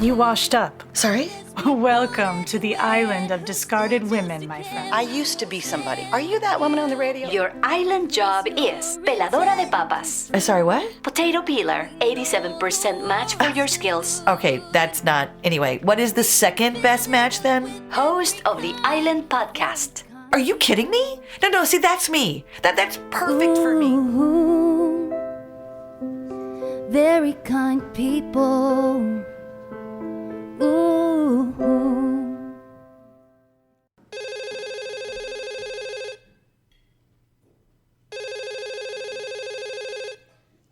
You washed up. Sorry? Welcome to the island of discarded women, my friend. I used to be somebody. Are you that woman on the radio? Your island job is peladora de papas. Sorry, what? Potato peeler, 87% match for your skills. Okay, that's not... Anyway, what is the second best match then? Host of the Island Podcast. Are you kidding me? No, see, that's me. That's perfect for me. Very kind people. Ooh.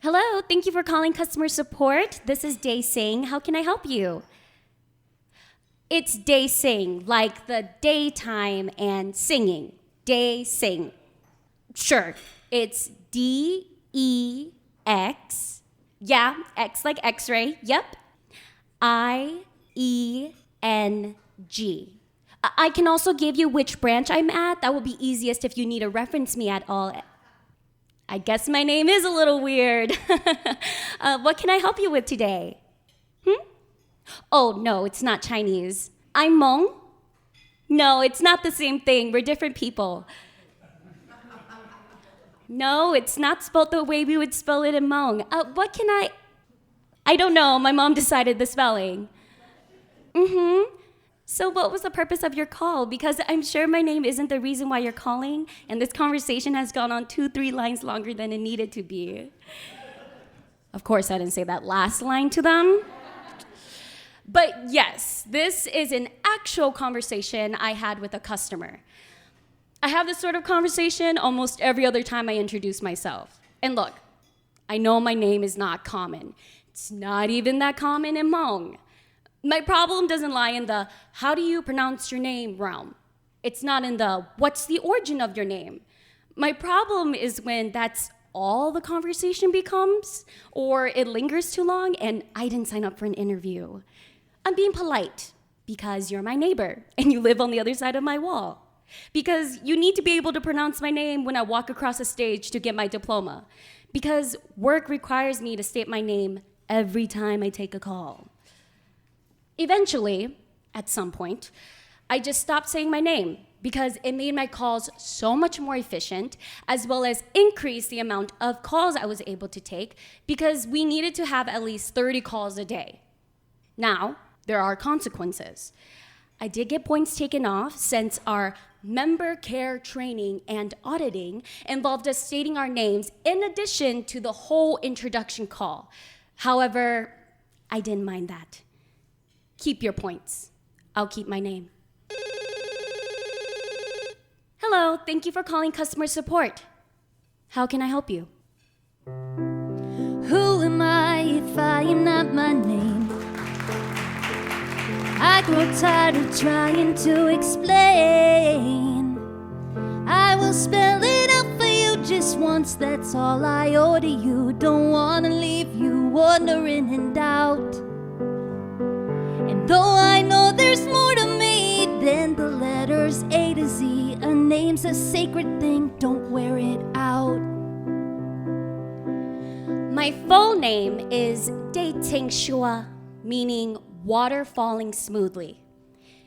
Hello, thank you for calling customer support. This is Dae Yang. How can I help you? It's Dae Yang, like the daytime and singing. Dae Yang. Sure, it's D-E-X. Yeah, X like X-ray. Yep. I-E-N-G. I can also give you which branch I'm at. That will be easiest if you need to reference me at all. I guess my name is a little weird. What can I help you with today? Oh, no, it's not Chinese. I'm Hmong. No, it's not the same thing. We're different people. No, it's not spelled the way we would spell it in Hmong. What can I don't know. My mom decided the spelling. So what was the purpose of your call? Because I'm sure my name isn't the reason why you're calling, and this conversation has gone on 2-3 lines longer than it needed to be. Of course, I didn't say that last line to them. But yes, this is an actual conversation I had with a customer. I have this sort of conversation almost every other time I introduce myself. And look, I know my name is not common. It's not even that common in Hmong. My problem doesn't lie in the how do you pronounce your name realm. It's not in the what's the origin of your name. My problem is when that's all the conversation becomes, or it lingers too long and I didn't sign up for an interview. I'm being polite because you're my neighbor and you live on the other side of my wall. Because you need to be able to pronounce my name when I walk across a stage to get my diploma. Because work requires me to state my name every time I take a call. Eventually, at some point, I just stopped saying my name because it made my calls so much more efficient, as well as increase the amount of calls I was able to take because we needed to have at least 30 calls a day. Now, there are consequences. I did get points taken off since our member care training and auditing involved us stating our names in addition to the whole introduction call. However, I didn't mind that. Keep your points. I'll keep my name. Hello, thank you for calling customer support. How can I help you? Who am I if I am not my name? I grow tired of trying to explain. I will spell it out for you just once, that's all I owe to you. Don't wanna leave you wondering in doubt. And though I know there's more to me than the letters A to Z, a name's a sacred thing, don't wear it out. My full name is Dae Yang, meaning water falling smoothly.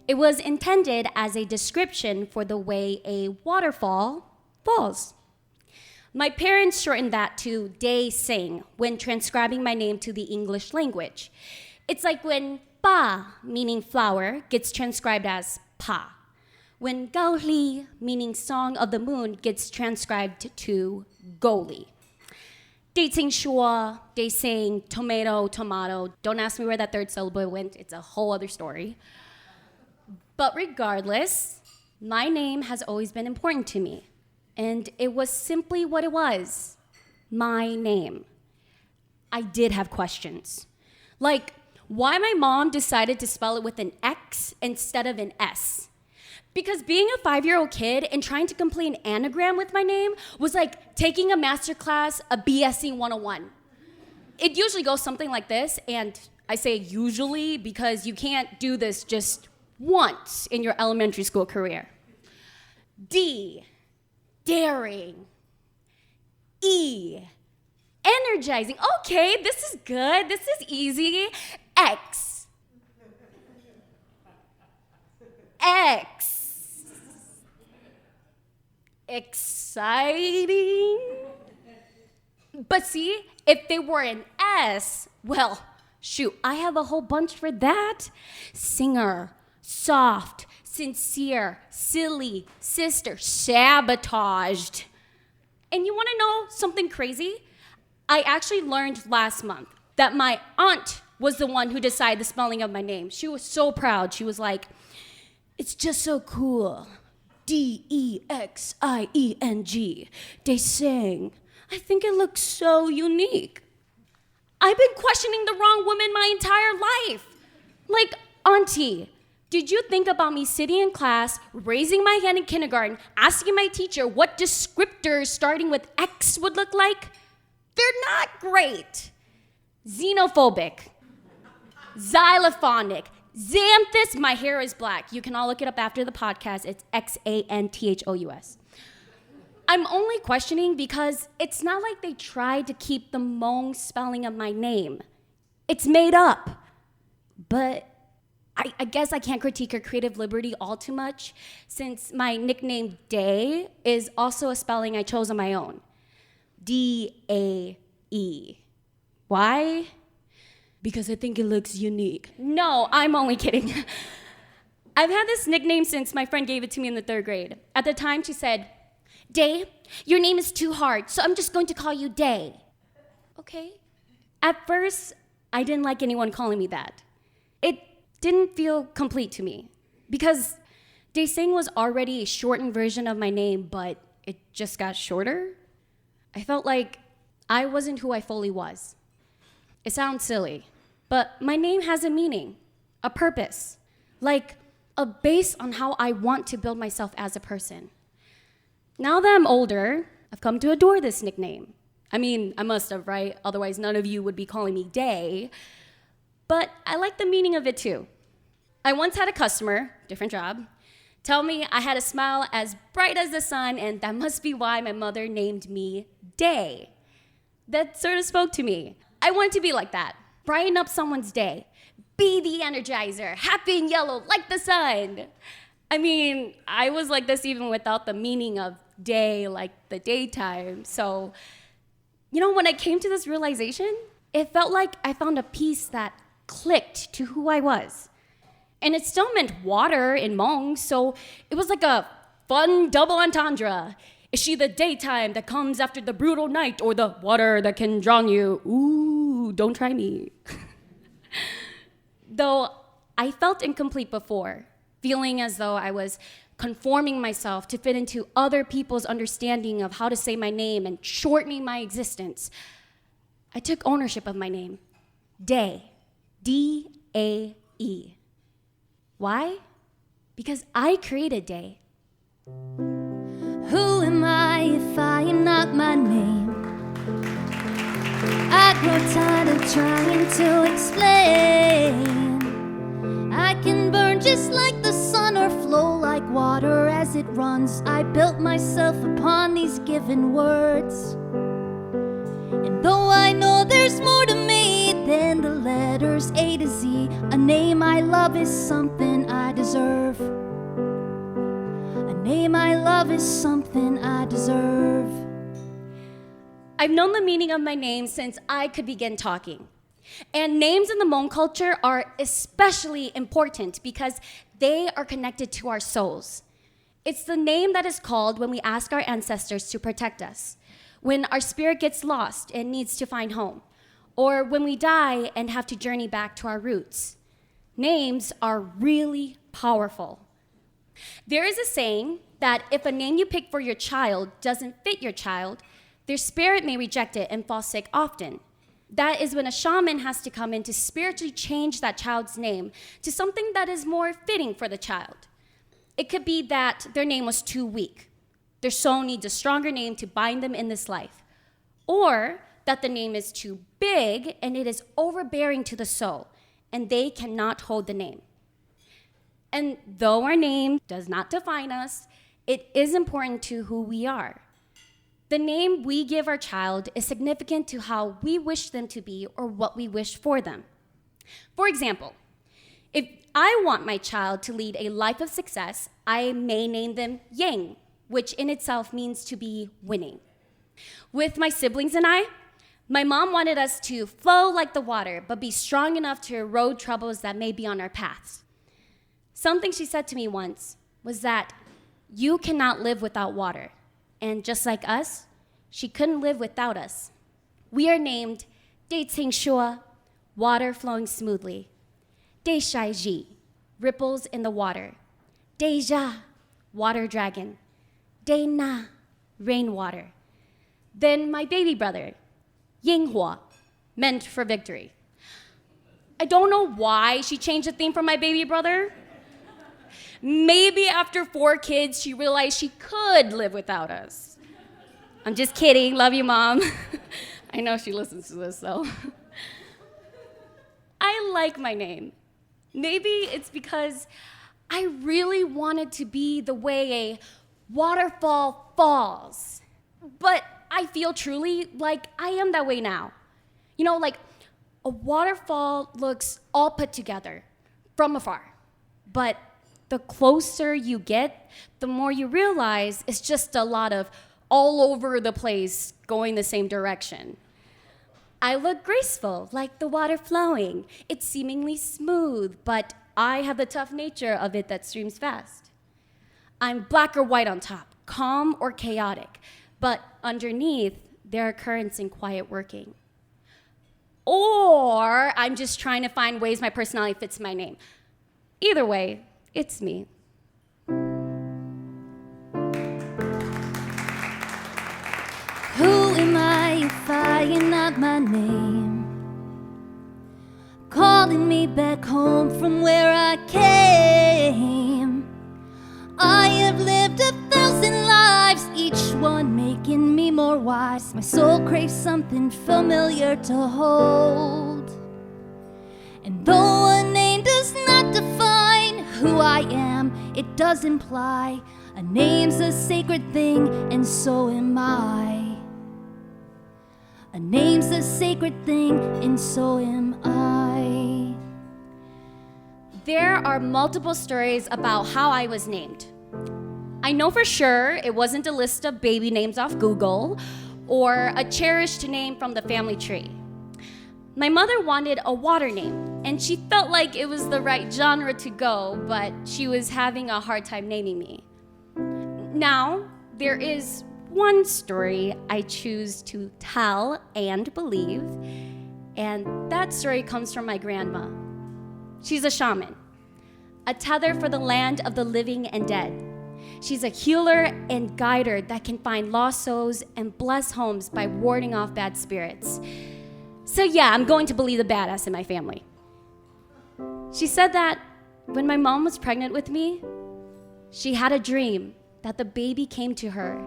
It was intended as a description for the way a waterfall falls. My parents shortened that to Dae Yang when transcribing my name to the English language. It's like when Pa, meaning flower, gets transcribed as Pa. When Gao Li, meaning song of the moon, gets transcribed to Goli. Dae Yang, Dae Yang, tomato. Don't ask me where that third syllable went. It's a whole other story. But regardless, my name has always been important to me. And it was simply what it was, my name. I did have questions. Like, why my mom decided to spell it with an X instead of an S. Because being a 5-year-old kid and trying to complete an anagram with my name was like taking a master class, a BSc 101. It usually goes something like this, and I say usually because you can't do this just once in your elementary school career. D, daring. E, energizing. Okay, this is good. This is easy. X, X. Exciting. But see, if they were an S, well, shoot, I have a whole bunch for that. Singer, soft, sincere, silly, sister, sabotaged. And you want to know something crazy? I actually learned last month that my aunt was the one who decided the spelling of my name. She was so proud. She was like, it's just so cool. Dexing. Dae Yang. I think it looks so unique. I've been questioning the wrong woman my entire life. Like, Auntie, did you think about me sitting in class, raising my hand in kindergarten, asking my teacher what descriptors starting with X would look like? They're not great. Xenophobic, xylophonic, xanthous, my hair is black. You can all look it up after the podcast. It's Xanthous. I'm only questioning because it's not like they tried to keep the Hmong spelling of my name. It's made up. But I guess I can't critique her creative liberty all too much, since my nickname Dae is also a spelling I chose on my own. D-A-E. Why? Because I think it looks unique. No, I'm only kidding. I've had this nickname since my friend gave it to me in the 3rd grade. At the time, she said, Dae, your name is too hard, so I'm just going to call you Dae. Okay. At first, I didn't like anyone calling me that. It didn't feel complete to me because Dae Yang was already a shortened version of my name, but it just got shorter. I felt like I wasn't who I fully was. It sounds silly, but my name has a meaning, a purpose, like a base on how I want to build myself as a person. Now that I'm older, I've come to adore this nickname. I mean, I must have, right? Otherwise, none of you would be calling me Dae. But I like the meaning of it too. I once had a customer, different job, tell me I had a smile as bright as the sun, and that must be why my mother named me Dae. That sort of spoke to me. I want to be like that. Brighten up someone's day. Be the energizer. Happy and yellow like the sun. I mean, I was like this even without the meaning of day, like the daytime. So, when I came to this realization, it felt like I found a piece that clicked to who I was. And it still meant water in Hmong, so it was like a fun double entendre. Is she the daytime that comes after the brutal night, or the water that can drown you? Ooh, don't try me. Though I felt incomplete before, feeling as though I was conforming myself to fit into other people's understanding of how to say my name and shortening my existence, I took ownership of my name. Dae. D-A-E. Why? Because I created Dae. Who am I if I am not my name? I grow tired of trying to explain. I can burn just like the sun or flow like water as it runs. I built myself upon these given words. And though I know there's more to me than the letters A to Z, a name I love is something I deserve. A name I love is something I deserve. I've known the meaning of my name since I could begin talking. And names in the Hmong culture are especially important because they are connected to our souls. It's the name that is called when we ask our ancestors to protect us, when our spirit gets lost and needs to find home, or when we die and have to journey back to our roots. Names are really powerful. There is a saying that if a name you pick for your child doesn't fit your child, their spirit may reject it and fall sick often. That is when a shaman has to come in to spiritually change that child's name to something that is more fitting for the child. It could be that their name was too weak. Their soul needs a stronger name to bind them in this life. Or that the name is too big and it is overbearing to the soul, and they cannot hold the name. And though our name does not define us, it is important to who we are. The name we give our child is significant to how we wish them to be or what we wish for them. For example, if I want my child to lead a life of success, I may name them Yang, which in itself means to be winning. With my siblings and I, my mom wanted us to flow like the water, but be strong enough to erode troubles that may be on our paths. Something she said to me once was that you cannot live without water. And just like us, she couldn't live without us. We are named Dae Yang, water flowing smoothly. Dae Ji, ripples in the water. Dae Ja, water dragon. Dae Na, rainwater. Then my baby brother, Yinghua, meant for victory. I don't know why she changed the theme for my baby brother. Maybe after 4 kids, she realized she could live without us. I'm just kidding. Love you, Mom. I know she listens to this, though. I like my name. Maybe it's because I really wanted to be the way a waterfall falls. But I feel truly like I am that way now. You know, like a waterfall looks all put together from afar. But the closer you get, the more you realize it's just a lot of all over the place going the same direction. I look graceful, like the water flowing. It's seemingly smooth, but I have the tough nature of it that streams fast. I'm black or white on top, calm or chaotic, but underneath, there are currents in quiet working. Or I'm just trying to find ways my personality fits my name. Either way, it's me. Who am I if I am not my name? Calling me back home from where I came. I have lived 1,000 lives, each one making me more wise. My soul craves something familiar to hold. And though a name does not define who I am, it does imply a name's a sacred thing, and so am I. A name's a sacred thing, and so am I. There are multiple stories about how I was named. I know for sure it wasn't a list of baby names off Google or a cherished name from the family tree. My mother wanted a water name, and she felt like it was the right genre to go, but she was having a hard time naming me. Now, there is one story I choose to tell and believe, and that story comes from my grandma. She's a shaman, a tether for the land of the living and dead. She's a healer and guider that can find lost souls and bless homes by warding off bad spirits. So yeah, I'm going to believe the badass in my family. She said that when my mom was pregnant with me, she had a dream that the baby came to her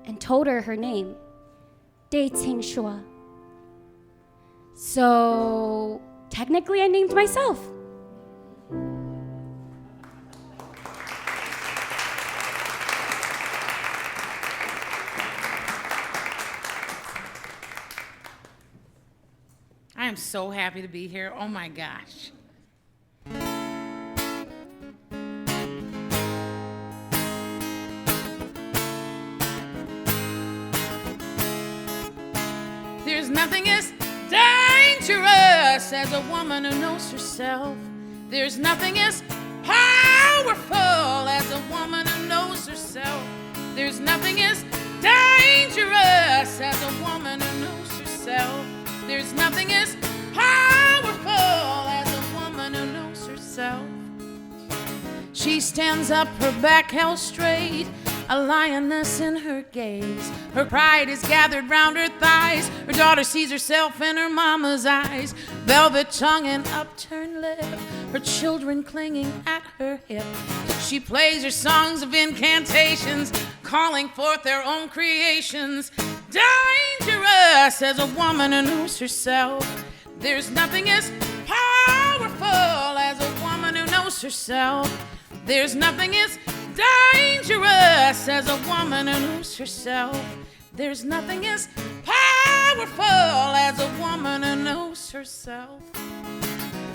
and told her her name, Dae Yang. So technically I named myself. I am so happy to be here. Oh my gosh. There's nothing as dangerous as a woman who knows herself. There's nothing as powerful as a woman who knows herself. There's nothing as dangerous as a woman who knows herself. There's nothing as powerful as a woman who knows herself. She stands up, her back held straight, a lioness in her gaze. Her pride is gathered round her thighs. Her daughter sees herself in her mama's eyes. Velvet tongue and upturned lip, her children clinging at her hip. She plays her songs of incantations, calling forth their own creations. Dangerous as a woman who knows herself. There's nothing as powerful as a woman who knows herself. There's nothing as dangerous as a woman who knows herself. There's nothing as powerful as a woman who knows herself.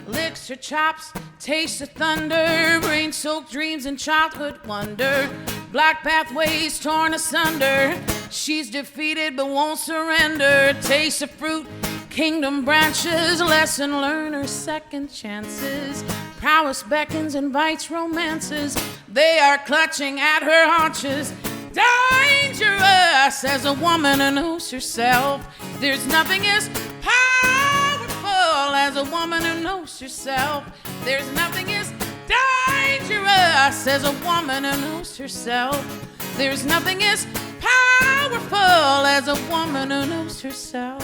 licks her chops, tastes the thunder, rain-soaked dreams and childhood wonder. Black pathways torn asunder, she's defeated but won't surrender. Taste of fruit, kingdom branches, lesson learners, second chances. Prowess beckons, invites romances, they are clutching at her haunches. Dangerous as a woman who knows herself. There's nothing as powerful as a woman who knows herself. There's nothing as dangerous as a woman who knows herself. There's nothing as powerful as a woman who knows herself.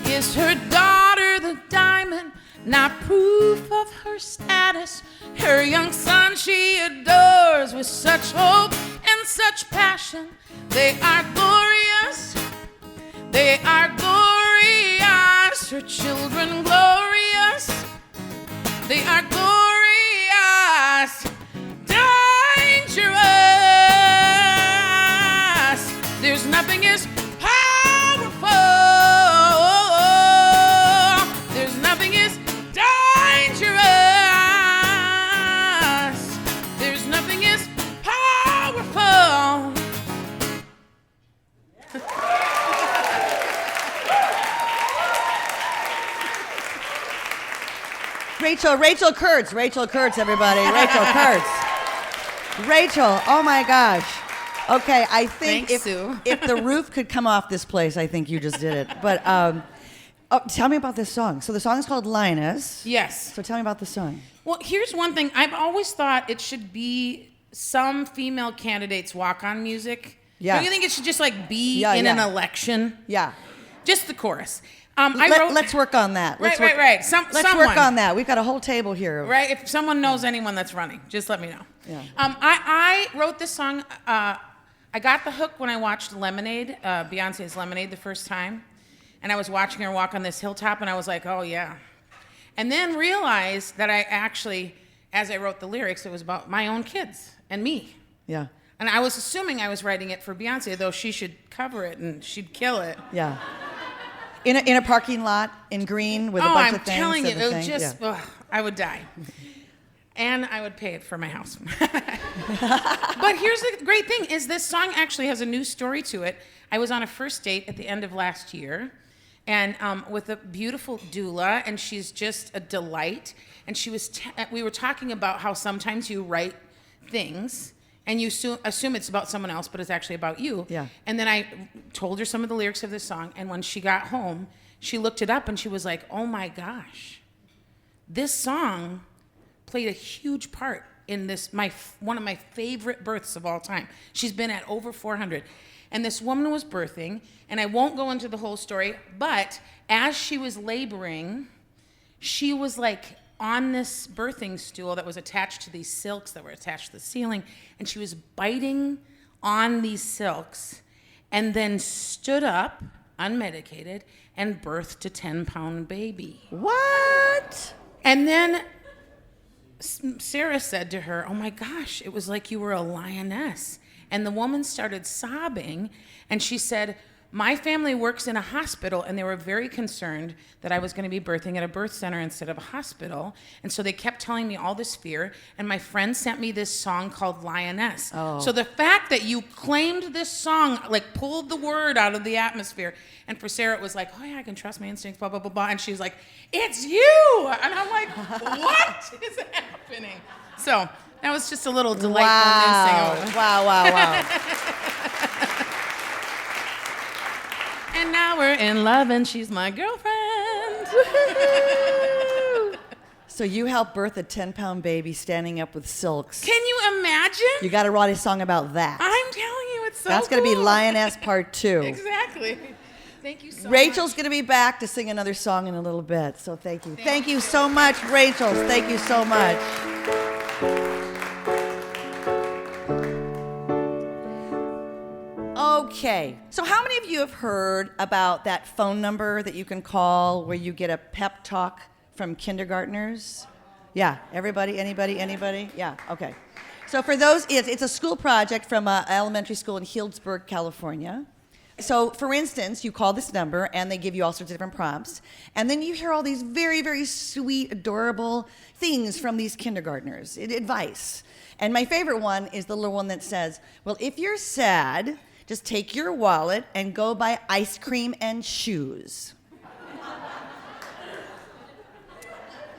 Is her daughter the diamond, not proof of her status? Her young son she adores with such hope and such passion. They are glorious, they are glorious. Her children glorious, they are glorious. Dangerous, there's nothing as powerful. There's nothing as dangerous. There's nothing as powerful. Rachel Kurtz, everybody. Rachel Kurtz. Rachel, oh my gosh. Okay, I think Thanks, Sue. if the roof could come off this place, I think you just did it. But tell me about this song. So the song is called Lioness. Yes. So tell me about the song. Well, here's one thing. I've always thought it should be some female candidates walk-on music. Yeah. Don't you think it should just like be in an election? Yeah. Just the chorus. Let's work on that. Right. Let's Someone. work on that. We've got a whole table here. Right. If someone knows anyone that's running, just let me know. Yeah. I wrote this song. I got the hook when I watched Lemonade, Beyonce's Lemonade, the first time, and I was watching her walk on this hilltop, and I was like, oh yeah. And then realized that I actually, as I wrote the lyrics, it was about my own kids and me. Yeah. And I was assuming I was writing it for Beyonce, though she should cover it and she'd kill it. Yeah. In a parking lot in green with a bunch of things. I'm telling you, and it the would thing. just, Yeah. ugh, I would die. And I would pay it for my house. But here's the great thing, is this song actually has a new story to it. I was on a first date at the end of last year, and with a beautiful doula, and she's just a delight. And she was, we were talking about how sometimes you write things, and you assume it's about someone else, but it's actually about you. Yeah. And then I told her some of the lyrics of this song, and when she got home, she looked it up, and she was like, oh my gosh, this song played a huge part in this, one of my favorite births of all time. She's been at over 400. And this woman was birthing, and I won't go into the whole story, but as she was laboring, she was like on this birthing stool that was attached to these silks that were attached to the ceiling, and she was biting on these silks, and then stood up, unmedicated, and birthed a 10-pound baby. What? And then Sarah said to her, oh my gosh, it was like you were a lioness. And the woman started sobbing, and she said, my family works in a hospital, and they were very concerned that I was going to be birthing at a birth center instead of a hospital. And so they kept telling me all this fear, and my friend sent me this song called Lioness. Oh. So the fact that you claimed this song, like pulled the word out of the atmosphere, and for Sarah it was like, oh yeah, I can trust my instincts, blah, blah, blah, blah. And she was like, it's you! And I'm like, what is happening? So that was just a little delightful news thing. Wow. And now we're in love, and she's my girlfriend. So you helped birth a 10-pound baby standing up with silks. Can you imagine? You got to write a song about that. I'm telling you, it's so That's going to be cool. Lioness Part 2. Exactly. Thank you so Rachel's much. going to be back to sing another song in a little bit. So thank you. Thank you so much, Rachel. Thank you so much. Okay, so how many of you have heard about that phone number that you can call where you get a pep talk from kindergartners? Yeah, everybody, anybody? Yeah, okay. So for those, it's a school project from an elementary school in Healdsburg, California. So, for instance, you call this number and they give you all sorts of different prompts. And then you hear all these very, very sweet, adorable things from these kindergartners, advice. And my favorite one is the little one that says, well, if you're sad, just take your wallet and go buy ice cream and shoes.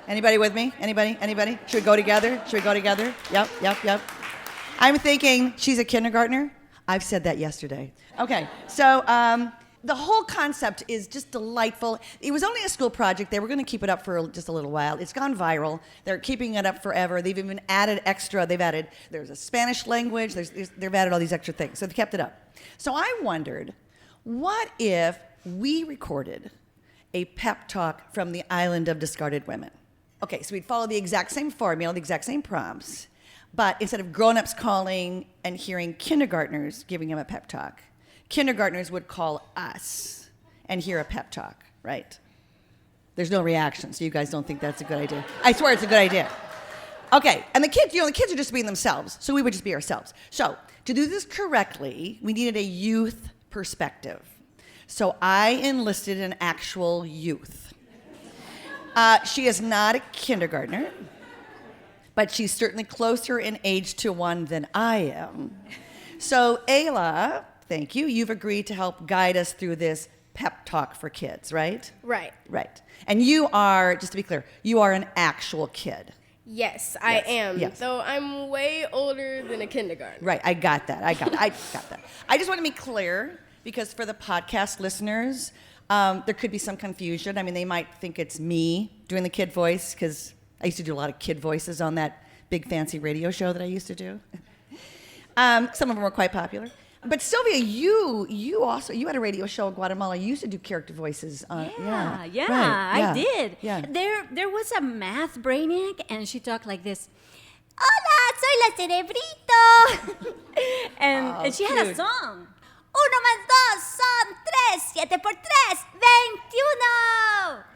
Anybody with me? Anybody? Should we go together? Yep. I'm thinking she's a kindergartner. I've said that yesterday. Okay, so the whole concept is just delightful. It was only a school project. They were going to keep it up for just a little while. It's gone viral. They're keeping it up forever. They've even added extra. There's a Spanish language. They've added all these extra things. So they kept it up. So I wondered, what if we recorded a pep talk from the island of discarded women? Okay, so we'd follow the exact same formula, the exact same prompts, but instead of grown-ups calling and hearing kindergartners giving them a pep talk, kindergartners would call us and hear a pep talk, right? There's no reaction, so you guys don't think that's a good idea. I swear it's a good idea. Okay, and the kids are just being themselves, so we would just be ourselves. So to do this correctly, we needed a youth perspective. So I enlisted an actual youth. She is not a kindergartner, but she's certainly closer in age to one than I am. So Ayla, thank you. You've agreed to help guide us through this pep talk for kids, right? Right. Right. And you are, just to be clear, you are an actual kid. Yes, I am. Yes. Though I'm way older than a kindergarten. Right, I got that. I got that. I just want to be clear, because for the podcast listeners, there could be some confusion. I mean, they might think it's me doing the kid voice, because I used to do a lot of kid voices on that big fancy radio show that I used to do. Some of them were quite popular. But Silvia, you also had a radio show in Guatemala. You used to do character voices. I Right, did. Yeah. There was a math brainiac, and she talked like this. Hola, soy la cerebrito. and she had a cute. song. Uno más dos son tres, 7 por 3,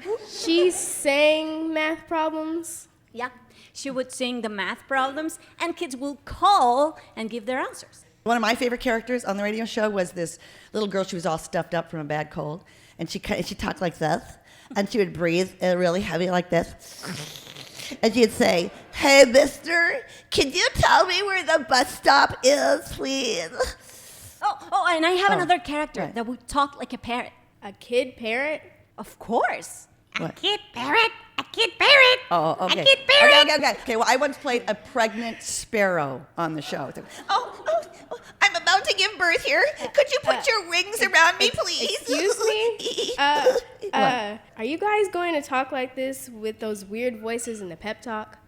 21. She sang math problems. Yeah, she would sing the math problems, and kids will call and give their answers. One of my favorite characters on the radio show was this little girl. She was all stuffed up from a bad cold, and she talked like this, and she would breathe really heavy like this, and she'd say, "Hey, mister, can you tell me where the bus stop is, please?" Oh, and I have another character right. that would talk like a parrot. A kid parrot? Of course. What? Kid parrot, a kid parrot. Oh, okay. A kid parrot. Okay. Well, I once played a pregnant sparrow on the show. Oh, I'm about to give birth here. Could you put your wings around me, please? Excuse me? Are you guys going to talk like this with those weird voices in the pep talk?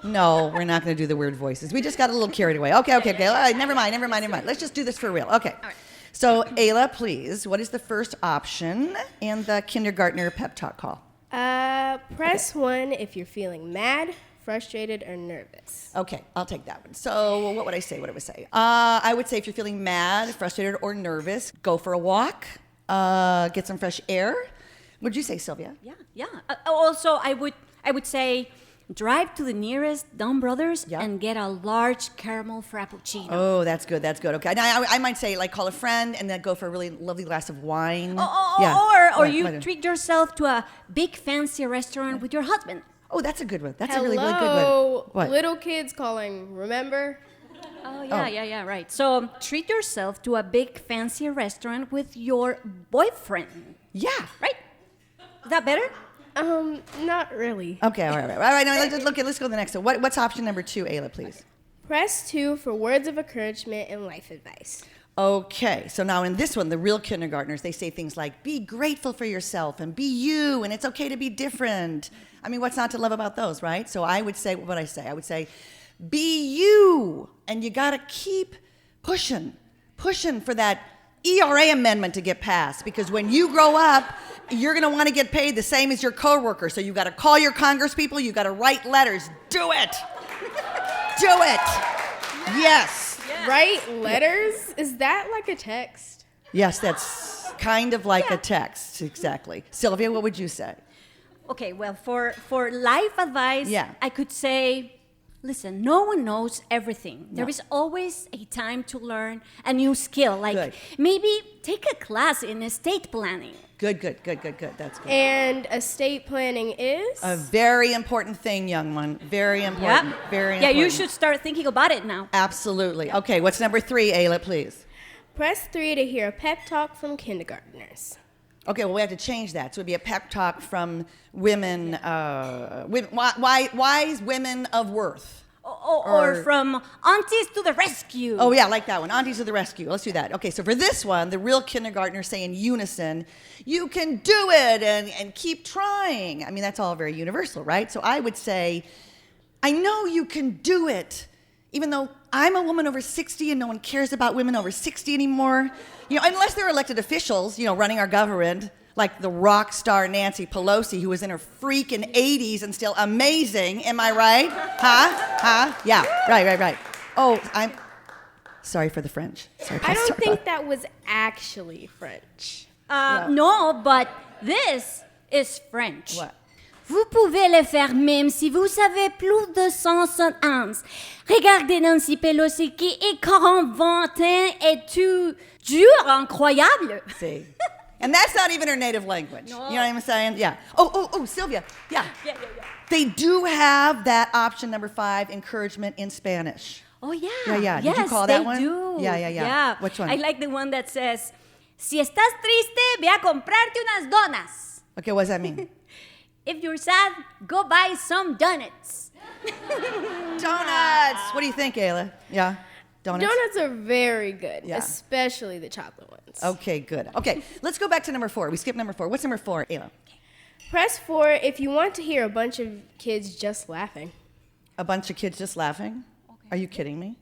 No, we're not going to do the weird voices. We just got a little carried away. Okay. All right, never mind. Let's just do this for real. Okay. All right. So, Ayla, please, what is the first option in the kindergartner pep talk call? Press 1 if you're feeling mad, frustrated, or nervous. Okay, I'll take that one. So, what would I say? I would say if you're feeling mad, frustrated, or nervous, go for a walk, get some fresh air. What'd you say, Silvia? Yeah. Also, I would say drive to the nearest Dunn Brothers and get a large caramel frappuccino. Oh, that's good. Okay. Now, I might say, like, call a friend and then go for a really lovely glass of wine. Or you treat yourself to a big fancy restaurant with your husband. Oh, that's a good one. That's Hello, a really good one. What? Little kids calling, remember? Oh, yeah, right. So treat yourself to a big fancy restaurant with your boyfriend. Yeah. Right? Is that better? Not really. Okay, all right. Now, let's go to the next one. What's option number 2, Ayla, please? Press 2 for words of encouragement and life advice. Okay, so now in this one, the real kindergartners, they say things like, be grateful for yourself and be you, and it's okay to be different. I mean, what's not to love about those, right? So I would say, I would say, be you, and you gotta keep pushing for that ERA amendment to get passed, because when you grow up, you're gonna wanna get paid the same as your coworker, so you gotta call your congresspeople, you gotta write letters. Do it! Do it! Yes. Write letters? Is that like a text? Yes, that's kind of like a text, exactly. Silvia, what would you say? Okay, well, for life advice, I could say listen, no one knows everything. There is always a time to learn a new skill. Like Good. maybe take a class in estate planning. Good. That's good. And estate planning is? A very important thing, young one. Very important. Very Yeah, important. you should start thinking about it now. Absolutely. Okay, what's number 3, Ayla, please? Press 3 to hear a pep talk from kindergartners. Okay, well, we have to change that. So it'd be a pep talk from women, wise women of worth. Or from aunties to the rescue. Oh, yeah, I like that one. Aunties to the rescue. Let's do that. Okay, so for this one, the real kindergartners say in unison, you can do it and keep trying. I mean, that's all very universal, right? So I would say, I know you can do it, even though I'm a woman over 60 and no one cares about women over 60 anymore. You know, unless they're elected officials, you know, running our government, like the rock star Nancy Pelosi, who was in her freaking 80s and still amazing. Am I right? Huh? Yeah, right. Oh, I'm sorry for the French. Sorry, I don't sorry think about- that was actually French. No, but this is French. What? Vous pouvez le faire même si vous avez plus de 101 ans. Regardez Nancy Pelosi qui est 40 ans et tout dur, incroyable. See? And that's not even her native language. You know what I'm saying? Yeah. Oh, Silvia. Yeah. They do have that option number 5, encouragement in Spanish. Oh, yeah. Yeah. Did you Yes, call that they one? do. Yeah. Which one? I like the one that says, si estás triste, ve a comprarte unas donas. Okay, what does that mean? If you're sad, go buy some donuts. Donuts. What do you think, Ayla? Yeah. Donuts? Donuts are very good, Yeah. especially the chocolate ones. Okay, good. Okay, let's go back to number 4. We skipped number 4. What's number 4, Ayla? Press 4 if you want to hear a bunch of kids just laughing. A bunch of kids just laughing? Okay. Are you kidding me?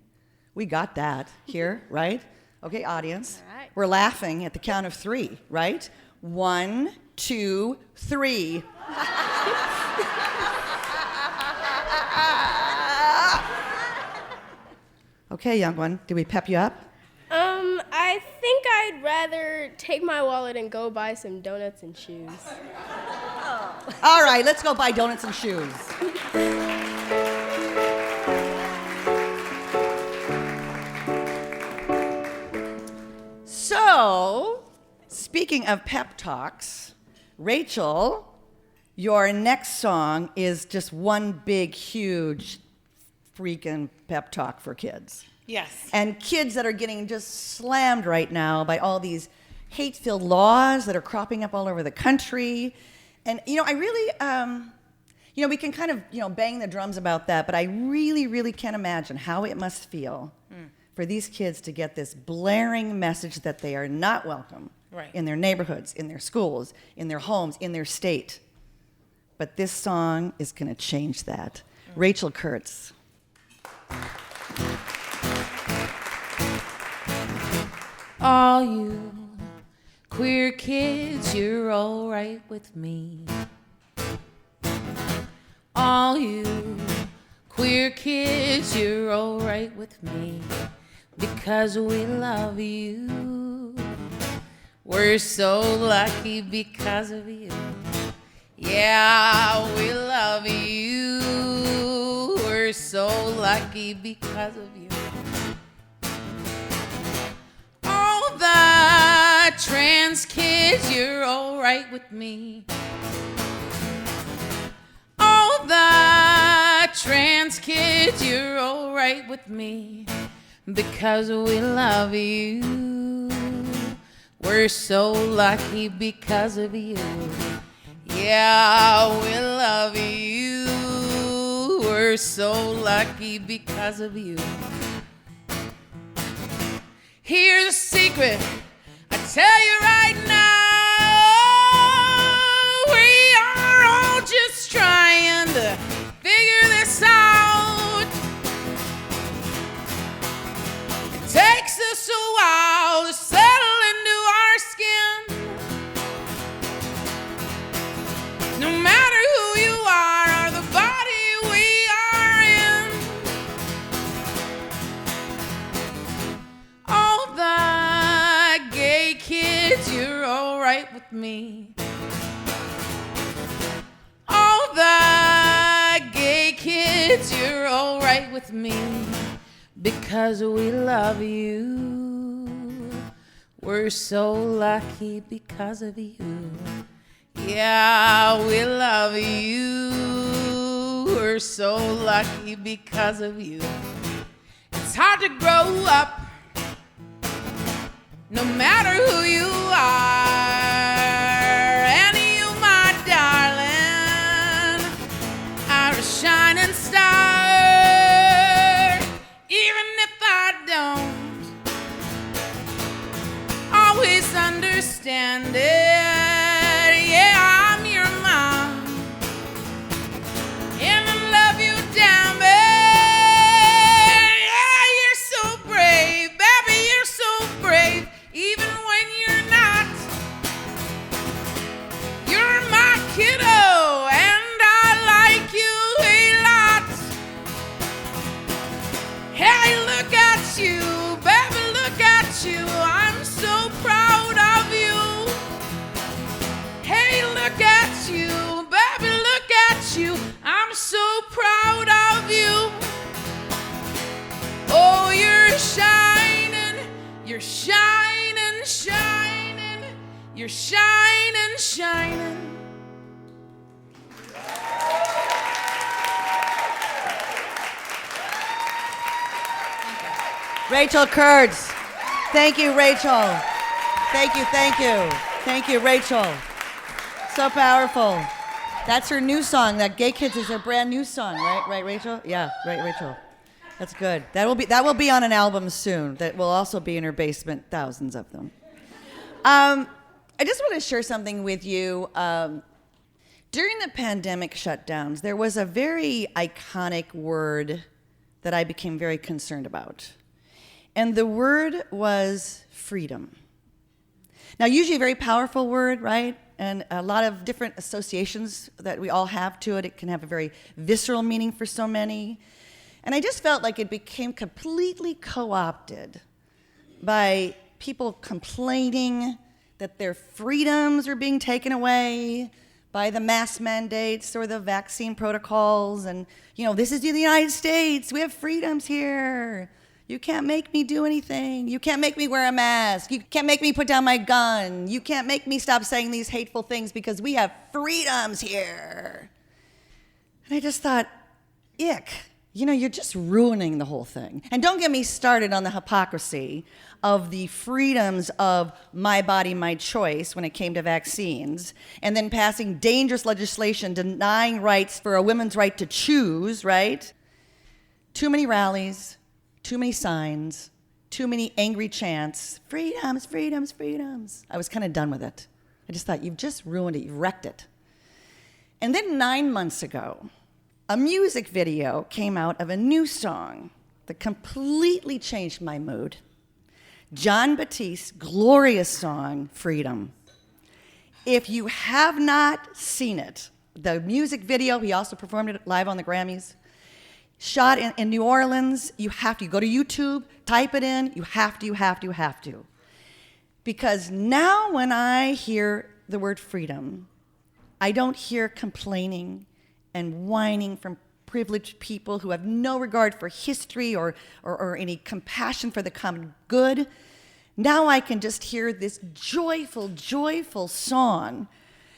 We got that here, right? Okay, audience. All right. We're laughing at the count of 3, right? 1, 2, 3. Okay, young one, did we pep you up? I think I'd rather take my wallet and go buy some donuts and shoes. All right, let's go buy donuts and shoes. So, speaking of pep talks, Rachel, your next song is just one big, huge, freaking pep talk for kids. Yes. And kids that are getting just slammed right now by all these hate-filled laws that are cropping up all over the country. And, you know, I really, you know, we can kind of, you know, bang the drums about that, but I really, really can't imagine how it must feel for these kids to get this blaring message that they are not welcome in their neighborhoods, in their schools, in their homes, in their state. But this song is going to change that. Rachel Kurtz. All you queer kids, you're all right with me. All you queer kids, you're all right with me. Because we love you. We're so lucky because of you. Yeah, we love you. We're so lucky because of you. All the trans kids, you're all right with me. All the trans kids, you're all right with me. Because we love you. We're so lucky because of you. Yeah, we love you. We're so lucky because of you. Here's a secret I tell you right now. We are all just trying to figure this out. It takes us a while to settle into our skin. No matter who you are or the body we are in. All the gay kids, you're all right with me. All the gay kids, kids, you're alright with me because we love you. We're so lucky because of you. Yeah, we love you. We're so lucky because of you. It's hard to grow up no matter who you are. And you, my darling, are a shining star. Even if I don't always understand it, yeah, I'm your mom, and I love you down, babe. Yeah, you're so brave, baby, you're so brave, even when you're not. You're my kiddo, and I like you a lot. Hey, look at you, baby, look at you, I'm so proud of you. Hey, look at you, baby, look at you, I'm so proud of you. Oh, you're shining, you're shining, shining, you're shining, shining. Rachel Kurtz. Thank you, Rachel. Thank you, thank you. Thank you, Rachel. So powerful. That's her new song. That Gay Kids is her brand new song, right? Right, Rachel? Yeah, right, Rachel. That's good. That will be on an album soon. That will also be in her basement, thousands of them. I just want to share something with you. During the pandemic shutdowns, there was a very iconic word that I became very concerned about. And the word was freedom. Now, usually a very powerful word, right? And a lot of different associations that we all have to it. It can have a very visceral meaning for so many. And I just felt like it became completely co-opted by people complaining that their freedoms are being taken away by the mask mandates or the vaccine protocols. And, you know, this is the United States. We have freedoms here. You can't make me do anything. You can't make me wear a mask. You can't make me put down my gun. You can't make me stop saying these hateful things because we have freedoms here. And I just thought, ick. You know, you're just ruining the whole thing. And don't get me started on the hypocrisy of the freedoms of my body, my choice when it came to vaccines, and then passing dangerous legislation denying rights for a woman's right to choose, right? Too many rallies, too many signs, too many angry chants, freedoms, freedoms, freedoms. I was kind of done with it. I just thought, you've just ruined it, you've wrecked it. And then 9 months ago, a music video came out of a new song that completely changed my mood. Jon Batiste's glorious song, Freedom. If you have not seen it, the music video, he also performed it live on the Grammys, shot in New Orleans, you have to. You go to YouTube, type it in, you have to. Because now when I hear the word freedom, I don't hear complaining and whining from privileged people who have no regard for history or any compassion for the common good. Now I can just hear this joyful, joyful song,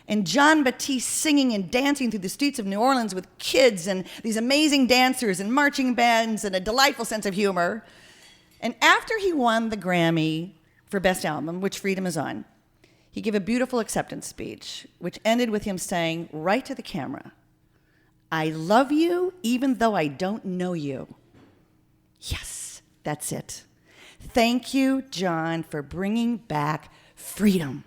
and Jon Batiste singing and dancing through the streets of New Orleans with kids and these amazing dancers and marching bands and a delightful sense of humor. And after he won the Grammy for Best Album, which Freedom is on, he gave a beautiful acceptance speech, which ended with him saying right to the camera, "I love you even though I don't know you." Yes, that's it. Thank you, Jon, for bringing back freedom.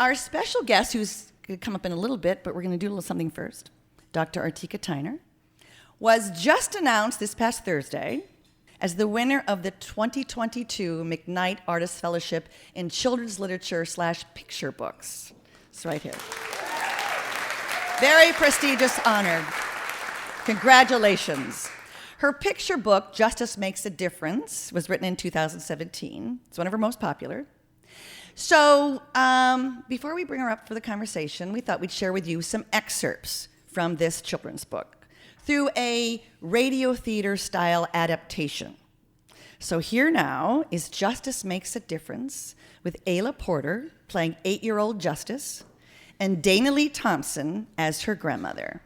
Our special guest, who's going to come up in a little bit, but we're going to do a little something first, Dr. Artika Tyner, was just announced this past Thursday as the winner of the 2022 McKnight Artist Fellowship in Children's Literature / Picture Books. It's right here. Very prestigious honor. Congratulations. Her picture book, Justice Makes a Difference, was written in 2017. It's one of her most popular. So before we bring her up for the conversation, we thought we'd share with you some excerpts from this children's book through a radio theater style adaptation. So here now is Justice Makes a Difference with Ayla Porter playing 8-year-old Justice and Dana Lee Thompson as her grandmother.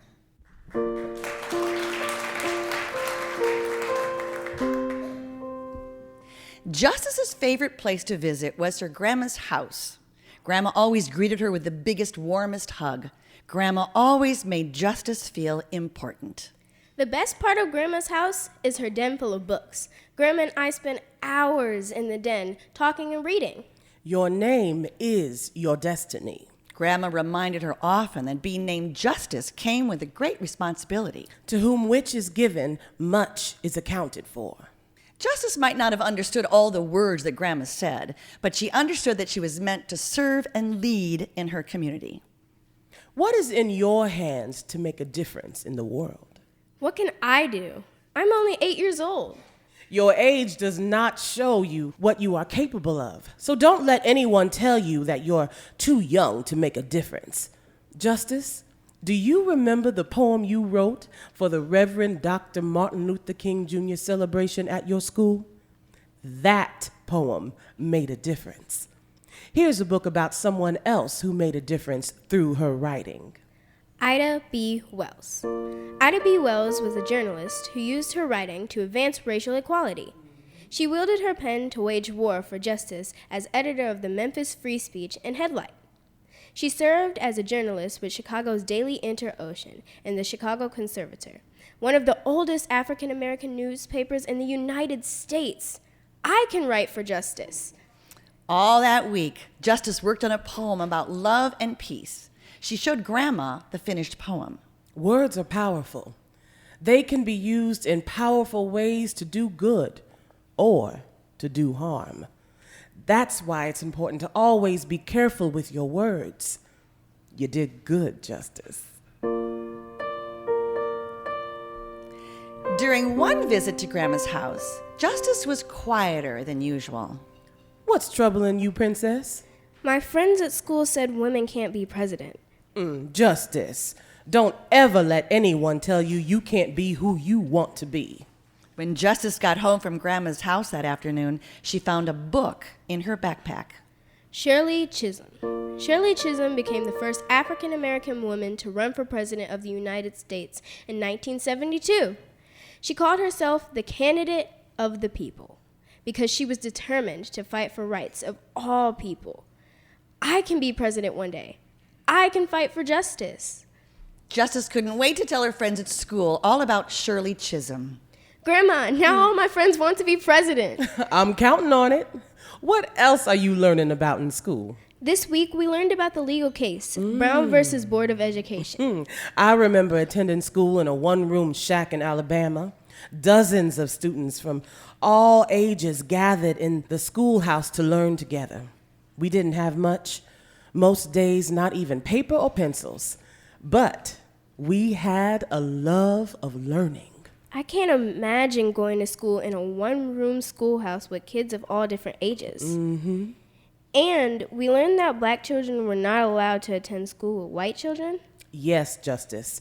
Justice's favorite place to visit was her grandma's house. Grandma always greeted her with the biggest, warmest hug. Grandma always made Justice feel important. The best part of Grandma's house is her den full of books. Grandma and I spent hours in the den talking and reading. Your name is your destiny. Grandma reminded her often that being named Justice came with a great responsibility. To whom which is given, much is accounted for. Justice might not have understood all the words that Grandma said, but she understood that she was meant to serve and lead in her community. What is in your hands to make a difference in the world? What can I do? I'm only 8 years old. Your age does not show you what you are capable of. So don't let anyone tell you that you're too young to make a difference. Justice, do you remember the poem you wrote for the Reverend Dr. Martin Luther King Jr. celebration at your school? That poem made a difference. Here's a book about someone else who made a difference through her writing. Ida B. Wells. Ida B. Wells was a journalist who used her writing to advance racial equality. She wielded her pen to wage war for justice as editor of the Memphis Free Speech and Headlight. She served as a journalist with Chicago's Daily Inter-Ocean and the Chicago Conservator, one of the oldest African-American newspapers in the United States. I can write for justice. All that week, Justice worked on a poem about love and peace. She showed Grandma the finished poem. Words are powerful. They can be used in powerful ways to do good or to do harm. That's why it's important to always be careful with your words. You did good, Justice. During one visit to Grandma's house, Justice was quieter than usual. What's troubling you, Princess? My friends at school said women can't be president. Justice, don't ever let anyone tell you you can't be who you want to be. When Justice got home from Grandma's house that afternoon, she found a book in her backpack. Shirley Chisholm. Shirley Chisholm became the first African-American woman to run for president of the United States in 1972. She called herself the candidate of the people because she was determined to fight for rights of all people. I can be president one day. I can fight for justice. Justice couldn't wait to tell her friends at school all about Shirley Chisholm. Grandma, now all my friends want to be president. I'm counting on it. What else are you learning about in school? This week, we learned about the legal case, Brown versus Board of Education. I remember attending school in a one-room shack in Alabama. Dozens of students from all ages gathered in the schoolhouse to learn together. We didn't have much. Most days, not even paper or pencils. But we had a love of learning. I can't imagine going to school in a one-room schoolhouse with kids of all different ages. And we learned that black children were not allowed to attend school with white children. Yes, Justice.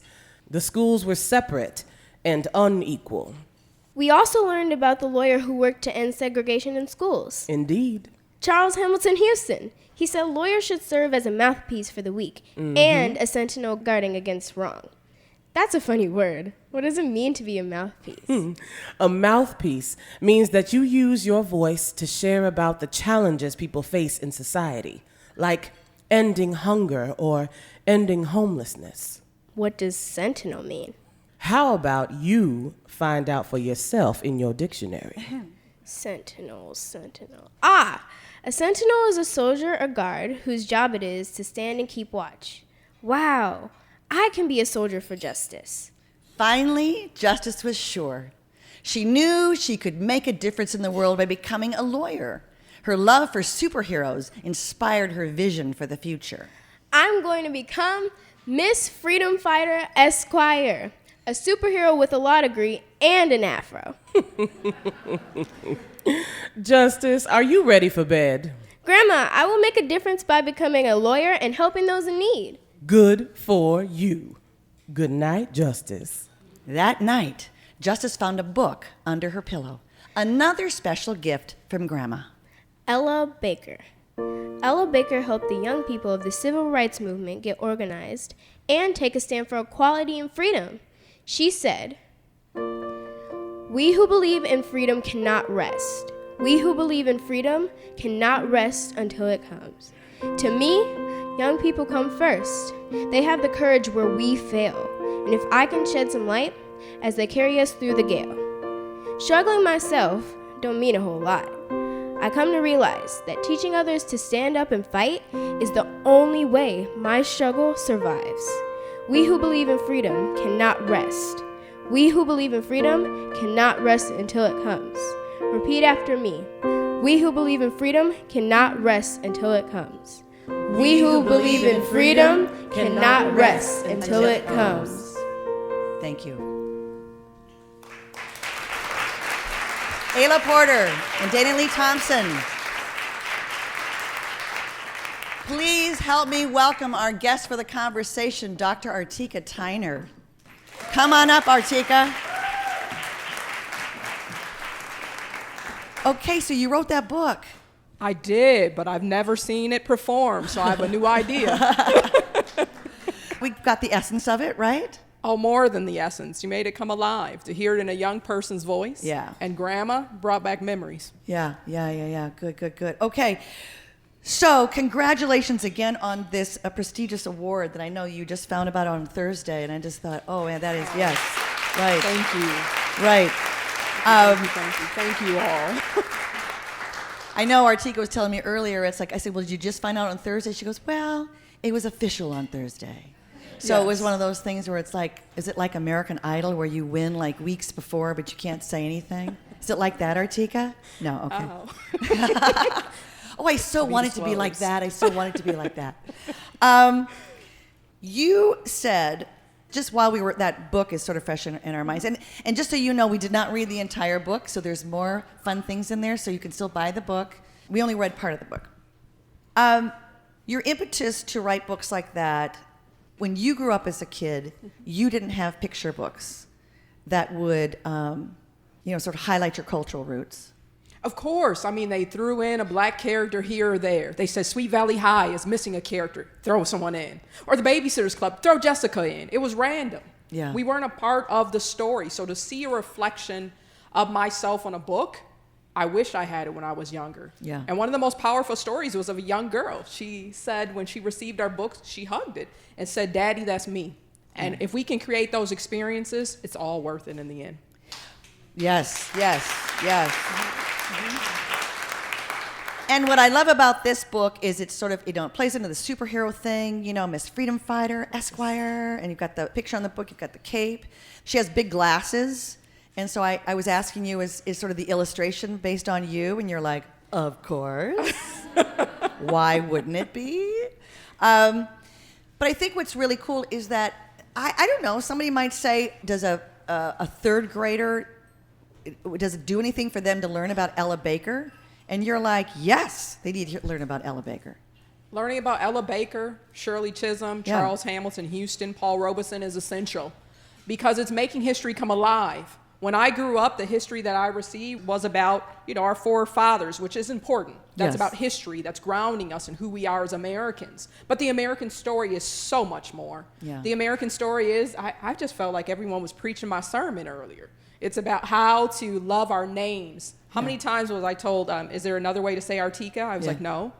The schools were separate and unequal. We also learned about the lawyer who worked to end segregation in schools. Indeed. Charles Hamilton Houston. He said lawyers should serve as a mouthpiece for the weak and a sentinel guarding against wrong. That's a funny word. What does it mean to be a mouthpiece? A mouthpiece means that you use your voice to share about the challenges people face in society, like ending hunger or ending homelessness. What does sentinel mean? How about you find out for yourself in your dictionary? Sentinel. Ah! A sentinel is a soldier or guard whose job it is to stand and keep watch. Wow! I can be a soldier for justice. Finally, Justice was sure. She knew she could make a difference in the world by becoming a lawyer. Her love for superheroes inspired her vision for the future. I'm going to become Miss Freedom Fighter Esquire, a superhero with a law degree and an afro. Justice, are you ready for bed? Grandma, I will make a difference by becoming a lawyer and helping those in need. Good for you. Good night, Justice. That night, Justice found a book under her pillow. Another special gift from Grandma. Ella Baker. Ella Baker helped the young people of the civil rights movement get organized and take a stand for equality and freedom. She said, "We who believe in freedom cannot rest. We who believe in freedom cannot rest until it comes. To me, young people come first. They have the courage where we fail. And if I can shed some light as they carry us through the gale. Struggling myself don't mean a whole lot. I come to realize that teaching others to stand up and fight is the only way my struggle survives. We who believe in freedom cannot rest. We who believe in freedom cannot rest until it comes." Repeat after me. We who believe in freedom cannot rest until it comes. We who believe in freedom cannot rest until it comes. Thank you. Ayla Porter and Dana Lee Thompson. Please help me welcome our guest for the conversation, Dr. Artika Tyner. Come on up, Artika. Okay, so you wrote that book. I did, but I've never seen it performed, so I have a new idea. We got the essence of it, right? Oh, more than the essence. You made it come alive, to hear it in a young person's voice. Yeah. And Grandma brought back memories. Yeah. Good. Okay, so congratulations again on this prestigious award that I know you just found about on Thursday, and I just thought, oh, man, that is, yes, right. Thank you. Right. Thank you all. I know Artika was telling me earlier, it's like, I said, well, did you just find out on Thursday? She goes, well, it was official on Thursday. So It was one of those things where it's like, is it like American Idol where you win like weeks before but you can't say anything? Is it like that, Artika? No, okay. Oh. Oh, I so wanted to be like that. You said, just while we were, that book is sort of fresh in our minds. And just so you know, we did not read the entire book, so there's more fun things in there, so you can still buy the book. We only read part of the book. Your impetus to write books like that, when you grew up as a kid, you didn't have picture books that would, sort of highlight your cultural roots. Of course. I mean, they threw in a black character here or there. They said Sweet Valley High is missing a character. Throw someone in. Or the Babysitters Club. Throw Jessica in. It was random. Yeah. We weren't a part of the story. So to see a reflection of myself on a book, I wish I had it when I was younger. Yeah. And one of the most powerful stories was of a young girl. She said when she received our books, she hugged it and said, "Daddy, that's me." And if we can create those experiences, it's all worth it in the end. Yes. And what I love about this book is it's sort of, it plays into the superhero thing, Miss Freedom Fighter, Esquire, and you've got the picture on the book, you've got the cape. She has big glasses, and so I was asking you, is sort of the illustration based on you? And you're like, of course. Why wouldn't it be? But I think what's really cool is that, I don't know, somebody might say, does a third grader, does it do anything for them to learn about Ella Baker? And you're like, yes, they need to learn about Ella Baker. Learning about Ella Baker, Shirley Chisholm, Charles Hamilton, Houston, Paul Robeson is essential because it's making history come alive. When I grew up, the history that I received was about, our forefathers, which is important. That's about history. That's grounding us in who we are as Americans. But the American story is so much more. Yeah. The American story is, I just felt like everyone was preaching my sermon earlier. It's about how to love our names. How many times was I told, is there another way to say Artika? I was like, no.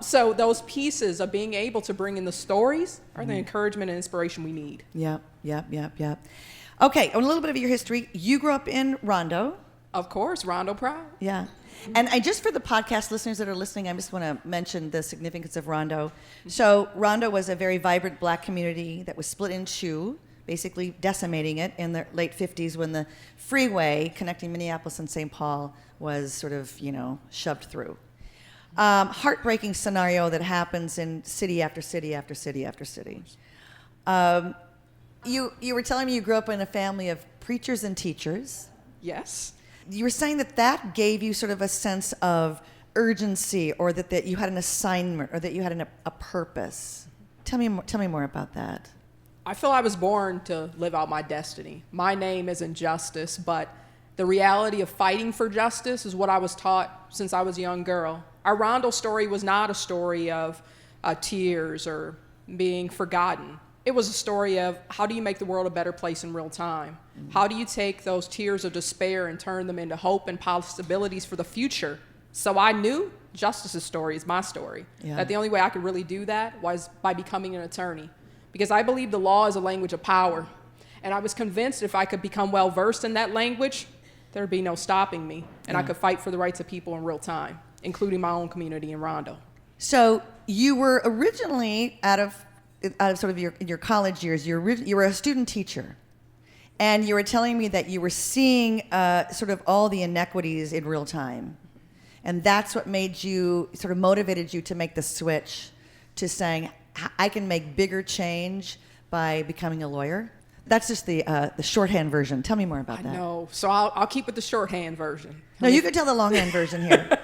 So those pieces of being able to bring in the stories are the encouragement and inspiration we need. Yep. Okay, a little bit of your history. You grew up in Rondo. Of course, Rondo Pride. Yeah. And just for the podcast listeners that are listening, I just want to mention the significance of Rondo. So Rondo was a very vibrant black community that was split in two, basically decimating it in the late 50s when the freeway connecting Minneapolis and St. Paul was sort of, shoved through. Heartbreaking scenario that happens in city after city after city after city. You were telling me you grew up in a family of preachers and teachers. Yes. You were saying that gave you sort of a sense of urgency, or that you had an assignment, or that you had a purpose. Tell me more about that. I feel I was born to live out my destiny. My name isn't Justice, but the reality of fighting for justice is what I was taught since I was a young girl. Our Rondo story was not a story of tears or being forgotten. It was a story of how do you make the world a better place in real time? How do you take those tears of despair and turn them into hope and possibilities for the future? So I knew Justice's story is my story. Yeah. That the only way I could really do that was by becoming an attorney. Because I believe the law is a language of power. And I was convinced if I could become well-versed in that language, there'd be no stopping me. And I could fight for the rights of people in real time, including my own community in Rondo. So you were originally out of sort of your college years, you were a student teacher. And you were telling me that you were seeing sort of all the inequities in real time. And that's what motivated you to make the switch to saying, I can make bigger change by becoming a lawyer. That's just the shorthand version. Tell me more about that. No, so I'll keep with the shorthand version. No, you can tell the longhand version here.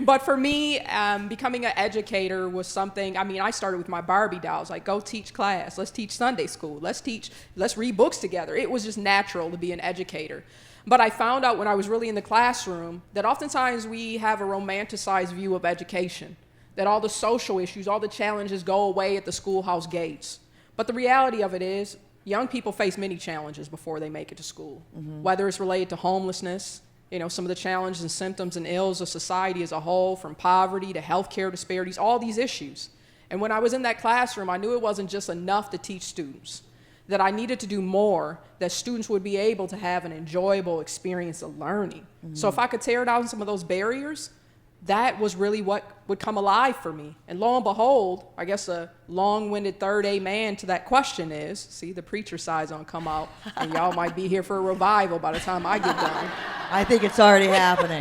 But for me, becoming an educator was something, I started with my Barbie dolls, like go teach class, let's teach Sunday school, let's read books together. It was just natural to be an educator. But I found out when I was really in the classroom that oftentimes we have a romanticized view of education, that all the social issues, all the challenges go away at the schoolhouse gates. But the reality of it is, young people face many challenges before they make it to school, whether it's related to homelessness, some of the challenges and symptoms and ills of society as a whole, from poverty to healthcare disparities, all these issues. And when I was in that classroom, I knew it wasn't just enough to teach students, that I needed to do more, that students would be able to have an enjoyable experience of learning. So if I could tear down some of those barriers, that was really what would come alive for me. And lo and behold, I guess a long-winded third amen to that question is, see, the preacher side's gonna come out, and y'all might be here for a revival by the time I get done. I think it's already happening.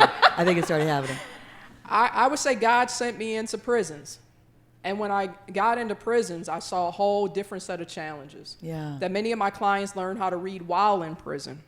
I would say God sent me into prisons. And when I got into prisons, I saw a whole different set of challenges. Yeah. That many of my clients learned how to read while in prison.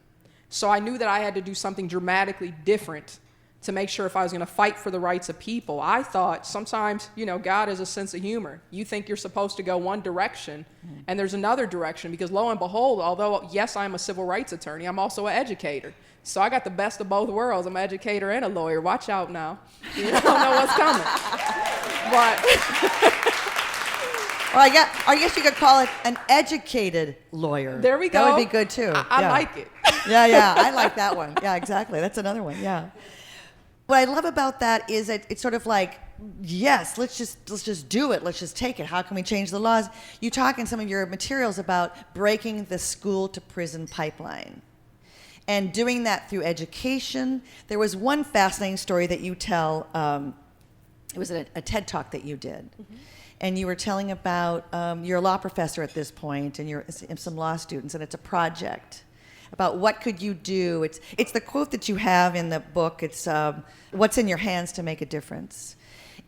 So I knew that I had to do something dramatically different to make sure if I was going to fight for the rights of people. I thought sometimes, God has a sense of humor. You think you're supposed to go one direction, and there's another direction, because lo and behold, although, yes, I'm a civil rights attorney, I'm also an educator. So I got the best of both worlds. I'm an educator and a lawyer. Watch out now. You don't know what's coming. But well, I guess you could call it an educated lawyer. There we go. That would be good too. I like it. Yeah, I like that one. Yeah, exactly. That's another one. Yeah. What I love about that is that it's sort of like, yes, let's just do it. Let's just take it. How can we change the laws? You talk in some of your materials about breaking the school to prison pipeline and doing that through education. There was one fascinating story that you tell. It was a TED Talk that you did. And you were telling about, you're a law professor at this point, and you're some law students, and it's a project about what could you do. It's the quote that you have in the book. It's what's in your hands to make a difference.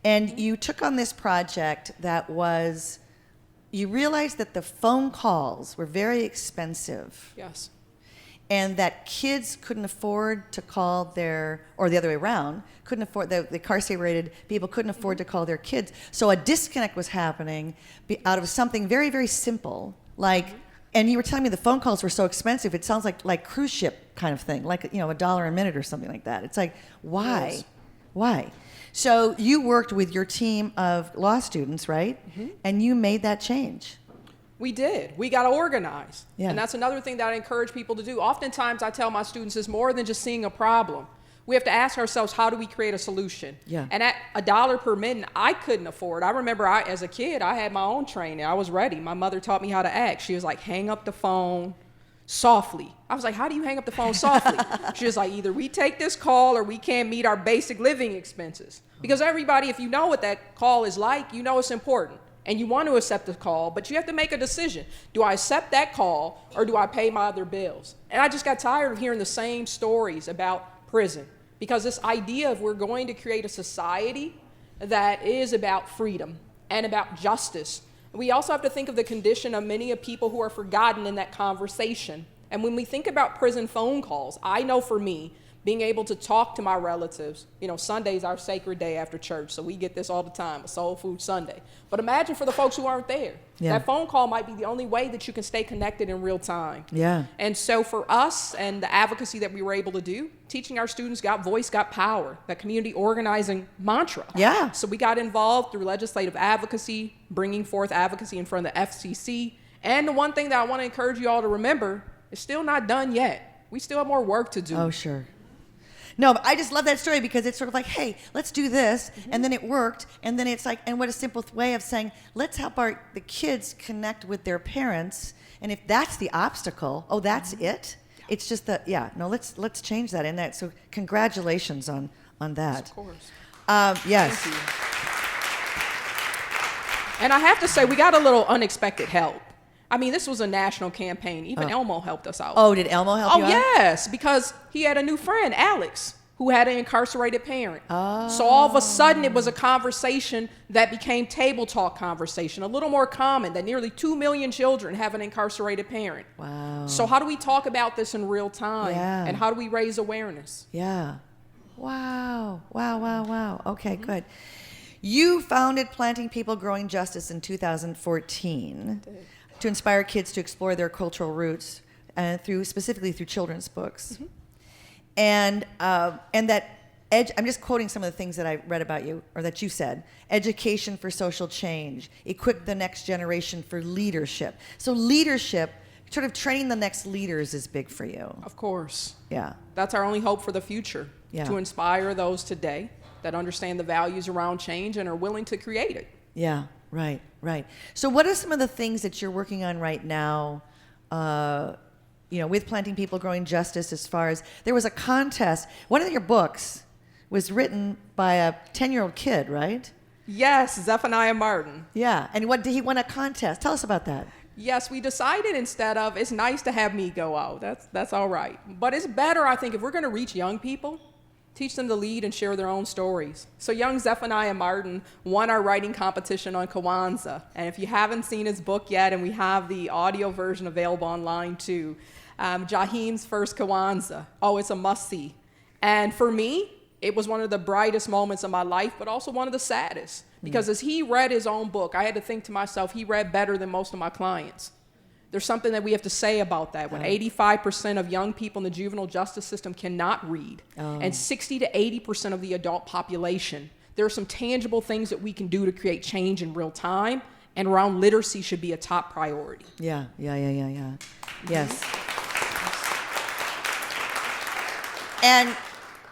And you took on this project that was, you realized that the phone calls were very expensive. Yes. And that kids couldn't afford to call or the other way around, couldn't afford, the incarcerated people couldn't afford to call their kids. So a disconnect was happening out of something very, very simple, like, and you were telling me the phone calls were so expensive, it sounds like cruise ship kind of thing, like, $1 a minute or something like that. It's like, why? Yes. Why? So you worked with your team of law students, right? And you made that change. We did. We got organized. Yeah. And that's another thing that I encourage people to do. Oftentimes I tell my students it's more than just seeing a problem. We have to ask ourselves, how do we create a solution? Yeah. And at $1 per minute, I couldn't afford. I remember as a kid, I had my own training. I was ready. My mother taught me how to act. She was like, hang up the phone softly. I was like, how do you hang up the phone softly? She was like, either we take this call or we can't meet our basic living expenses. Because everybody, if you know what that call is like, you know it's important. And you want to accept the call, but you have to make a decision. Do I accept that call or do I pay my other bills? And I just got tired of hearing the same stories about prison, because this idea of we're going to create a society that is about freedom and about justice. We also have to think of the condition of many of people who are forgotten in that conversation. And when we think about prison phone calls, I know for me, being able to talk to my relatives. You know, Sunday's our sacred day after church, so we get this all the time, a Soul Food Sunday. But imagine for the folks who aren't there. Yeah. That phone call might be the only way that you can stay connected in real time. Yeah. And so for us and the advocacy that we were able to do, teaching our students got voice, got power, that community organizing mantra. Yeah. So we got involved through legislative advocacy, bringing forth advocacy in front of the FCC. And the one thing that I want to encourage you all to remember, it's still not done yet. We still have more work to do. Oh, sure. No, but I just love that story because it's sort of like, hey, let's do this, and then it worked, and then it's like, and what a simple way of saying, let's help the kids connect with their parents, and if that's the obstacle, oh, that's it? It's just that, let's change that in that. So congratulations on that. Of course. Yes. Thank you. And I have to say, we got a little unexpected help. I mean, this was a national campaign. Even Elmo helped us out. Oh, did Elmo help you out? Oh, yes, because he had a new friend, Alex, who had an incarcerated parent. Oh. So all of a sudden, it was a conversation that became table talk conversation, a little more common, that nearly 2 million children have an incarcerated parent. Wow. So how do we talk about this in real time? Yeah. And how do we raise awareness? Yeah. Wow. Okay, good. You founded Planting People Growing Justice in 2014 to inspire kids to explore their cultural roots, specifically through children's books. Mm-hmm. And that I'm just quoting some of the things that I read about you, or that you said. Education for social change, equip the next generation for leadership. So leadership, sort of training the next leaders, is big for you. Of course. Yeah. That's our only hope for the future, to inspire those today that understand the values around change and are willing to create it. Yeah, right. So what are some of the things that you're working on right now, with Planting People Growing Justice, as far as, there was a contest, one of your books was written by a 10-year-old kid, right? Yes, Zephaniah Martin. Yeah, and what did he win a contest? Tell us about that. Yes, we decided instead of, it's nice to have me go out, that's all right. But it's better, I think, if we're gonna reach young people, teach them to lead and share their own stories. So young Zephaniah Martin won our writing competition on Kwanzaa. And if you haven't seen his book yet, and we have the audio version available online too, Jahim's First Kwanzaa. Oh, it's a must-see. And for me, it was one of the brightest moments of my life, but also one of the saddest. Because as he read his own book, I had to think to myself, he read better than most of my clients. There's something that we have to say about that. When 85% of young people in the juvenile justice system cannot read, and 60 to 80% of the adult population, there are some tangible things that we can do to create change in real time, and around literacy should be a top priority. Yeah. Yes. And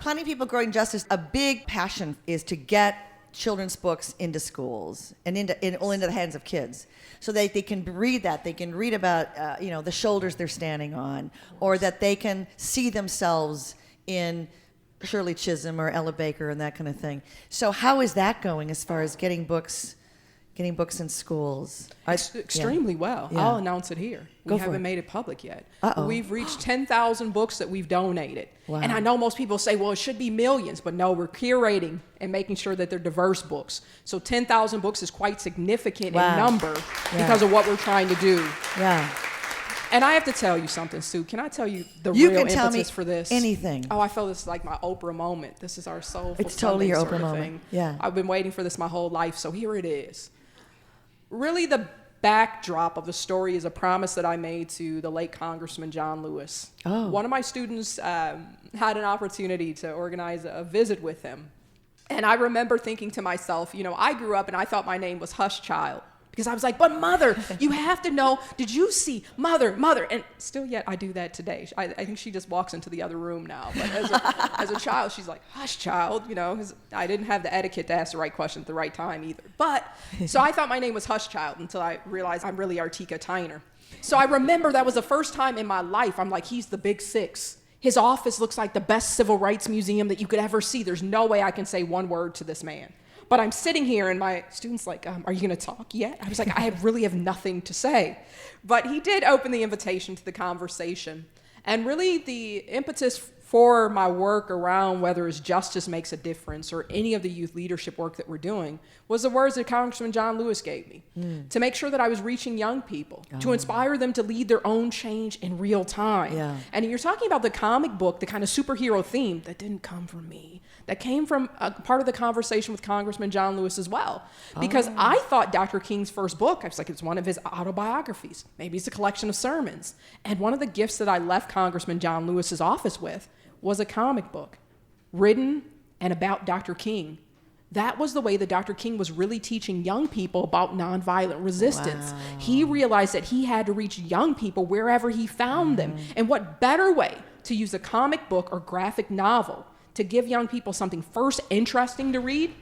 Planting People Growing Justice, a big passion is to get children's books into schools and into the hands of kids, so they can read that. They can read about the shoulders they're standing on, or that they can see themselves in Shirley Chisholm or Ella Baker and that kind of thing. So how is that going as far as getting books in schools? Extremely well. Yeah. I'll announce it here. We haven't made it public yet. Uh-oh. We've reached 10,000 books that we've donated. Wow. And I know most people say, well, it should be millions, but no, we're curating and making sure that they're diverse books. So 10,000 books is quite significant in number because of what we're trying to do. Yeah. And I have to tell you something, Sue. Can I tell you the You real can tell impetus me for this? anything. Oh, I feel this is like my Oprah moment. This is our soulful It's totally your Sunday Oprah sort of moment. thing. Yeah. I've been waiting for this my whole life, so here it is. Really, the backdrop of the story is a promise that I made to the late Congressman John Lewis. Oh. One of my students had an opportunity to organize a visit with him. And I remember thinking to myself, I grew up and I thought my name was Hush Child. Because I was like, but mother, you have to know, did you see, mother, and still yet I do that today. I think she just walks into the other room now. But as a child, she's like, hush child, because I didn't have the etiquette to ask the right question at the right time either. But, so I thought my name was Hush Child until I realized I'm really Artika Tyner. So I remember that was the first time in my life I'm like, he's the big six. His office looks like the best civil rights museum that you could ever see. There's no way I can say one word to this man. But I'm sitting here and my student's like, are you gonna talk yet? I was like, I really have nothing to say. But he did open the invitation to the conversation. And really the impetus for my work around whether it's Justice Makes a Difference or any of the youth leadership work that we're doing was the words that Congressman John Lewis gave me to make sure that I was reaching young people, to inspire them to lead their own change in real time. Yeah. And you're talking about the comic book, the kind of superhero theme that didn't come from me. That came from a part of the conversation with Congressman John Lewis as well. Because I thought Dr. King's first book, I was like, it's one of his autobiographies. Maybe it's a collection of sermons. And one of the gifts that I left Congressman John Lewis's office with was a comic book written and about Dr. King. That was the way that Dr. King was really teaching young people about nonviolent resistance. Wow. He realized that he had to reach young people wherever he found them. And what better way to use a comic book or graphic novel to give young people something, first, interesting to read,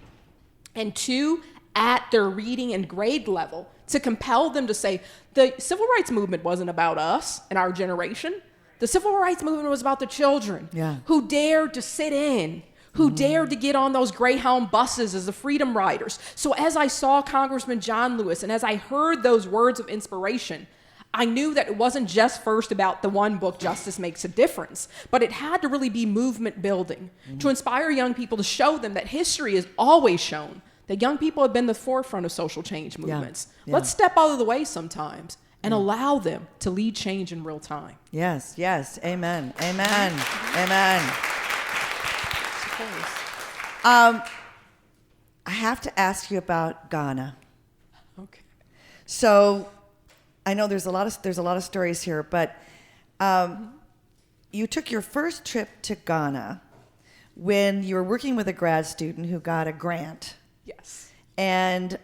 and two, at their reading and grade level, to compel them to say, the civil rights movement wasn't about us and our generation. The civil rights movement was about the children who dared to sit in, who dared to get on those Greyhound buses as the Freedom Riders. So as I saw Congressman John Lewis, and as I heard those words of inspiration, I knew that it wasn't just first about the one book, Justice Makes a Difference, but it had to really be movement building to inspire young people, to show them that history has always shown that young people have been the forefront of social change movements. Let's step out of the way sometimes and allow them to lead change in real time. Yes, yes, amen, amen, amen. I have to ask you about Ghana. Okay. So I know there's a lot of stories here, but you took your first trip to Ghana when you were working with a grad student who got a grant. Yes. And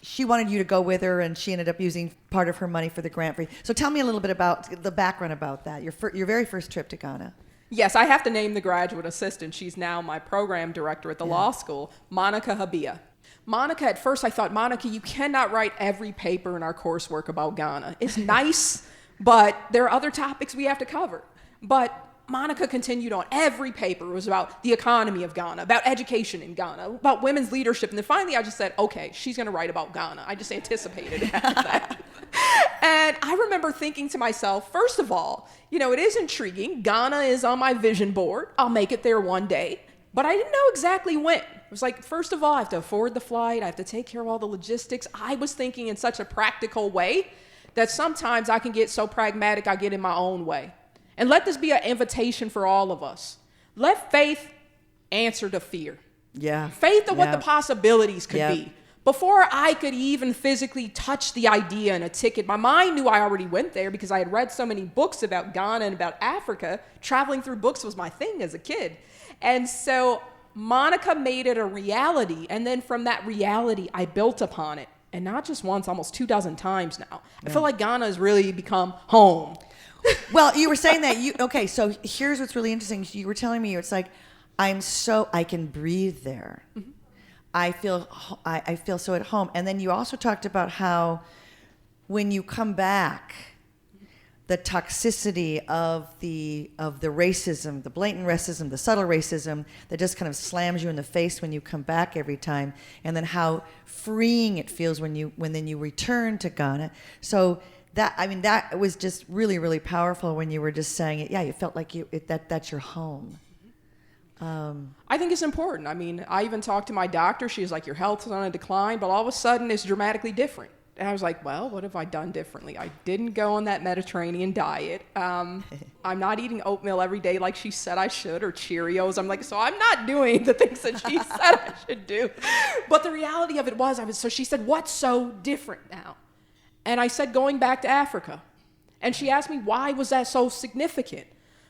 she wanted you to go with her, and she ended up using part of her money for the grant for you. So tell me a little bit about the background about that, your very first trip to Ghana. Yes, I have to name the graduate assistant. She's now my program director at the law school, Monica Habia. Monica, at first I thought, Monica, you cannot write every paper in our coursework about Ghana. It's nice, but there are other topics we have to cover. But Monica continued on. Every paper was about the economy of Ghana, about education in Ghana, about women's leadership. And then finally I just said, okay, she's going to write about Ghana. I just anticipated it after that. And I remember thinking to myself, first of all, you know, it is intriguing. Ghana is on my vision board. I'll make it there one day. But I didn't know exactly when. It was like, first of all, I have to afford the flight. I have to take care of all the logistics. I was thinking in such a practical way that sometimes I can get so pragmatic I get in my own way. And let this be an invitation for all of us. Let faith answer to fear. Yeah. Faith of what the possibilities could be. Before I could even physically touch the idea in a ticket, my mind knew I already went there because I had read so many books about Ghana and about Africa. Traveling through books was my thing as a kid. And so Monica made it a reality. And then from that reality, I built upon it. And not just once, almost 24 times now. I feel like Ghana has really become home. Well, you were saying that okay, so here's what's really interesting. You were telling me, it's like, I can breathe there. Mm-hmm. I feel so at home. And then you also talked about how when you come back, the toxicity of the racism, the blatant racism, the subtle racism that just kind of slams you in the face when you come back every time, and then how freeing it feels when then you return to Ghana. So that was just really, really powerful when you were just saying it. Yeah, you felt like that's your home. I think it's important. I mean, I even talked to my doctor. She was like, your health is on a decline, but all of a sudden it's dramatically different. And I was like, well, what have I done differently? I didn't go on that Mediterranean diet. I'm not eating oatmeal every day like she said I should, or Cheerios. I'm like, so I'm not doing the things that she said I should do. But the reality of it was, so she said, what's so different now? And I said, going back to Africa. And she asked me, why was that so significant?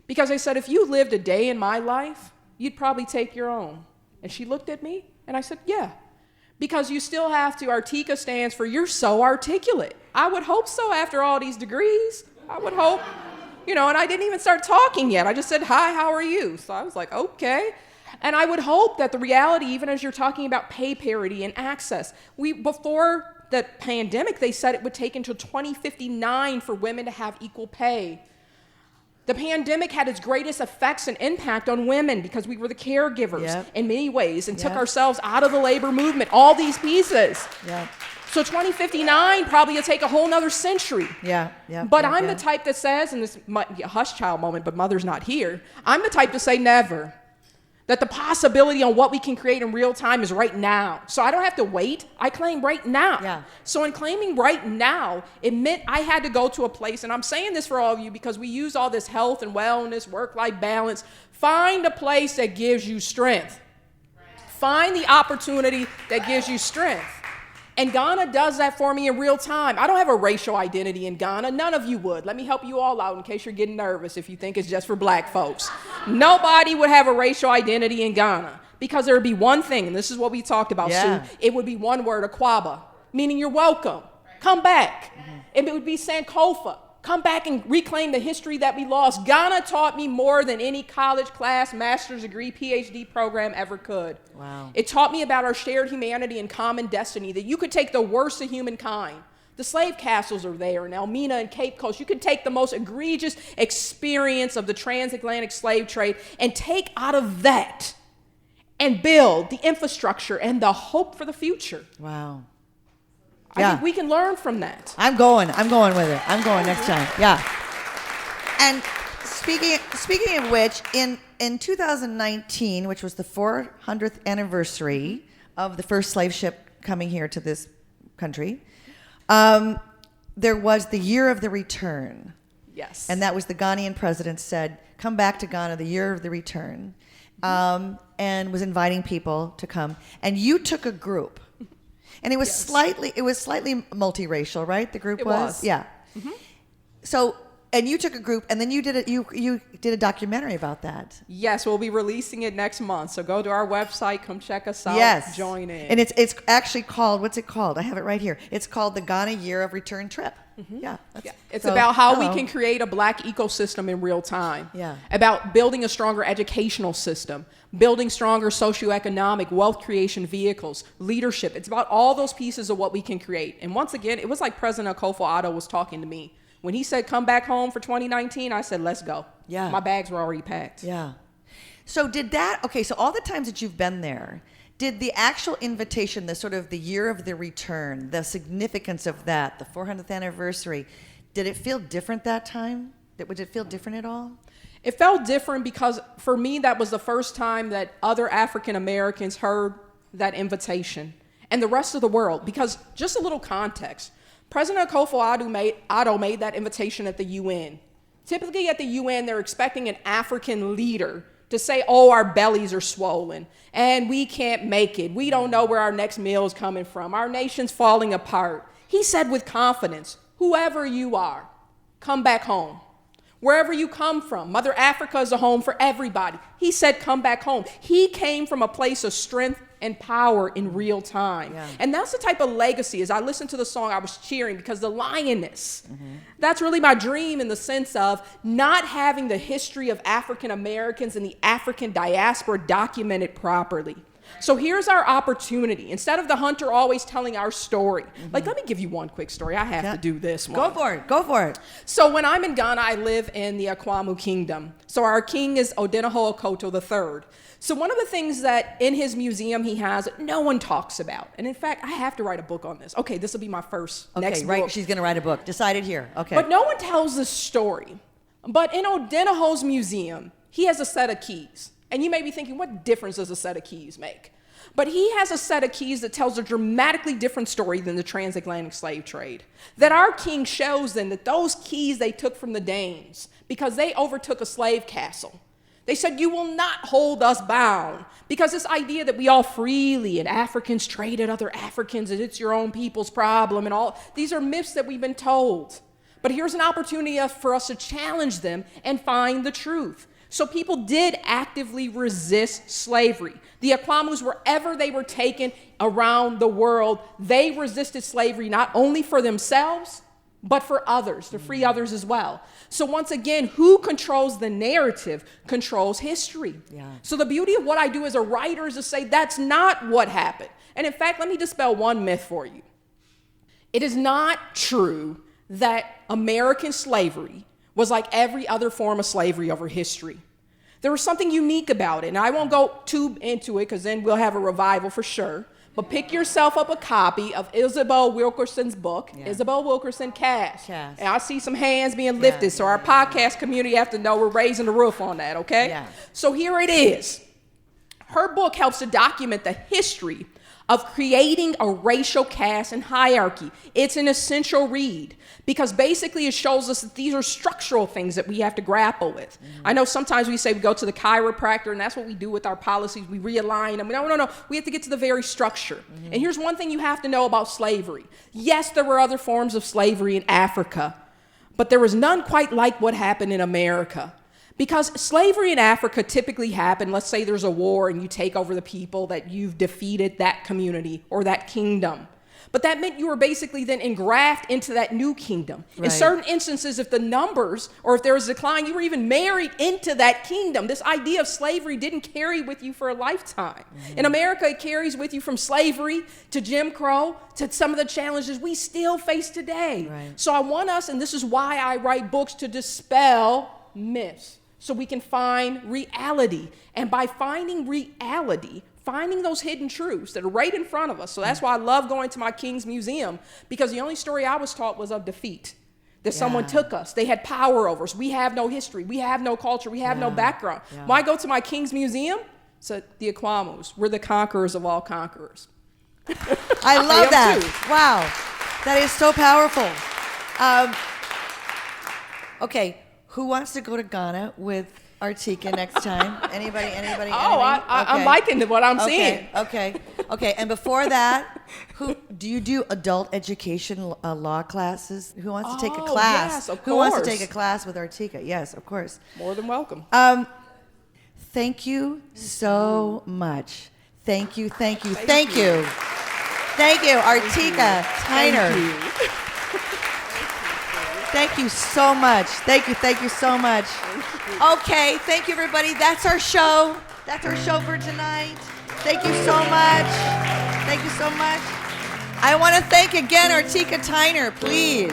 Because I said, if you lived a day in my life, you'd probably take your own. And she looked at me, and I said, yeah. Because you still have to, Artika stands for you're so articulate. I would hope so after all these degrees. I would hope, and I didn't even start talking yet. I just said, hi, how are you? So I was like, okay. And I would hope that the reality, even as you're talking about pay parity and access, before the pandemic, they said it would take until 2059 for women to have equal pay. The pandemic had its greatest effects and impact on women because we were the caregivers in many ways and took ourselves out of the labor movement, all these pieces. So 2059 probably will take a whole nother century. Yeah. But I'm the type that says, and this might be a hush child moment, but Mother's not here. I'm the type to say never. That the possibility on what we can create in real time is right now. So I don't have to wait. I claim right now. Yeah. So in claiming right now, it meant I had to go to a place, and I'm saying this for all of you because we use all this health and wellness, work-life balance. Find a place that gives you strength. Find the opportunity that gives you strength. And Ghana does that for me in real time. I don't have a racial identity in Ghana. None of you would. Let me help you all out in case you're getting nervous if you think it's just for black folks. Nobody would have a racial identity in Ghana because there would be one thing, and this is what we talked about, Sue. It would be one word, Akwaba, meaning you're welcome. Come back. And it would be Sankofa. Come back and reclaim the history that we lost. Ghana taught me more than any college class, master's degree, PhD program ever could. Wow. It taught me about our shared humanity and common destiny, that you could take the worst of humankind. The slave castles are there in Elmina and Cape Coast. You could take the most egregious experience of the transatlantic slave trade and take out of that and build the infrastructure and the hope for the future. Wow. I think we can learn from that. I'm going with it. I'm going next time. Yeah. And speaking of which, in 2019, which was the 400th anniversary of the first slave ship coming here to this country, there was the year of the return. Yes. And that was the Ghanaian president said, come back to Ghana, the year of the return, and was inviting people to come. And you took a group. And it was slightly multiracial, right? The group was? Yeah. Mm-hmm. So, and you took a group, and then you did a documentary about that. Yes, we'll be releasing it next month. So go to our website, come check us out, join in. And it's actually called, what's it called? I have it right here. It's called the Ghana Year of Return Trip. Mm-hmm. Yeah. It's about how we can create a black ecosystem in real time. Yeah. About building a stronger educational system, building stronger socioeconomic wealth creation vehicles, leadership. It's about all those pieces of what we can create. And once again, it was like President Akufo-Addo was talking to me. When he said, come back home for 2019, I said, let's go. Yeah. My bags were already packed. Yeah. So so all the times that you've been there, did the actual invitation, the sort of the year of the return, the significance of that, the 400th anniversary, did it feel different that time? Would it feel different at all? It felt different because for me, that was the first time that other African Americans heard that invitation and the rest of the world. Because just a little context, President Akufo-Addo made that invitation at the UN. Typically at the UN, they're expecting an African leader to say, oh, our bellies are swollen and we can't make it. We don't know where our next meal is coming from. Our nation's falling apart. He said with confidence, whoever you are, come back home. Wherever you come from, Mother Africa is a home for everybody. He said, come back home. He came from a place of strength and power in real time. Yeah. And that's the type of legacy. As I listened to the song, I was cheering because the lioness, that's really my dream in the sense of not having the history of African Americans and the African diaspora documented properly. So here's our opportunity. Instead of the hunter always telling our story, like, let me give you one quick story. I have to do this one. Go for it. So when I'm in Ghana, I live in the Akwamu Kingdom. So our king is Odenaho Okoto III. So one of the things that in his museum he has that no one talks about, and in fact, I have to write a book on this. Okay, this will be my next book. She's going to write a book. Decided here. Okay. But no one tells this story. But in Odenaho's museum, he has a set of keys. And you may be thinking, what difference does a set of keys make? But he has a set of keys that tells a dramatically different story than the transatlantic slave trade. That our king shows them that those keys they took from the Danes because they overtook a slave castle. They said, you will not hold us bound. Because this idea that we all freely and Africans traded other Africans and it's your own people's problem and all, these are myths that we've been told. But here's an opportunity for us to challenge them and find the truth. So people did actively resist slavery. The Akwamus, wherever they were taken around the world, they resisted slavery not only for themselves, but for others, to free others as well. So once again, who controls the narrative controls history. Yeah. So the beauty of what I do as a writer is to say that's not what happened. And in fact, let me dispel one myth for you. It is not true that American slavery was like every other form of slavery over history. There was something unique about it, and I won't go too into it because then we'll have a revival for sure. But pick yourself up a copy of Isabel Wilkerson's book, Isabel Wilkerson, Caste. And I see some hands being lifted, so our podcast community have to know we're raising the roof on that, okay? Yeah. So here it is. Her book helps to document the history of creating a racial caste and hierarchy. It's an essential read because basically it shows us that these are structural things that we have to grapple with. I know sometimes we say we go to the chiropractor and that's what we do with our policies. We realign them. No. We have to get to the very structure. And here's one thing you have to know about slavery. Yes, there were other forms of slavery in Africa, but there was none quite like what happened in America. Because slavery in Africa typically happened, let's say there's a war and you take over the people that you've defeated that community or that kingdom. But that meant you were basically then engrafted into that new kingdom. Right. In certain instances, if the numbers or if there was a decline, you were even married into that kingdom. This idea of slavery didn't carry with you for a lifetime. In America, it carries with you from slavery to Jim Crow to some of the challenges we still face today. Right. So I want us, and this is why I write books, to dispel myths. So we can find reality. And by finding reality, finding those hidden truths that are right in front of us. So that's why I love going to my King's Museum, because the only story I was taught was of defeat. That someone took us. They had power over us. We have no history. We have no culture. We have no background. When I go to my King's Museum, so the Akwamus, we're the conquerors of all conquerors. I love that. Too. Wow. That is so powerful. Okay. Who wants to go to Ghana with Artika next time? Anybody? I'm liking what I'm seeing. Okay. And before that, do you do adult education law classes? Who wants to take a class? Yes, of course. Who wants to take a class with Artika? Yes, of course. More than welcome. Thank you so much. Thank you, Artika Tyner. Thank you so much. Thank you so much. Okay, thank you everybody. That's our show. That's our show for tonight. Thank you so much. I want to thank again Artika Tyner. Please.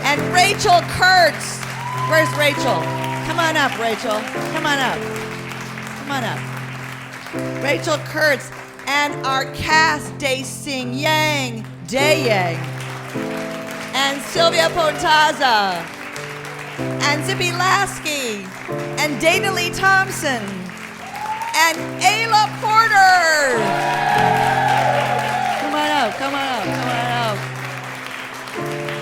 And Rachel Kurtz. Where's Rachel? Come on up, Rachel. Come on up. Rachel Kurtz. And our cast, Dae Yang, and Silvia Pontaza, and Zippy Laske, and Thompson, and Ayla Porter. Come on up.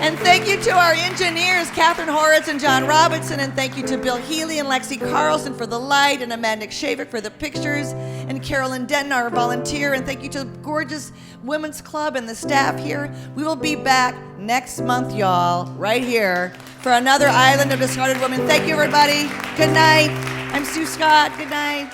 And thank you to our engineers, Catherine Horitz and John Robinson, and thank you to Bill Healy and Lexi Carlson for the light, and Amanda Shavik for the pictures, and Carolyn Denton, our volunteer, and thank you to Gorgeous Women's Club and the staff here. We will be back next month, y'all, right here, for another Island of Discarded Women. Thank you, everybody. Good night. I'm Sue Scott. Good night.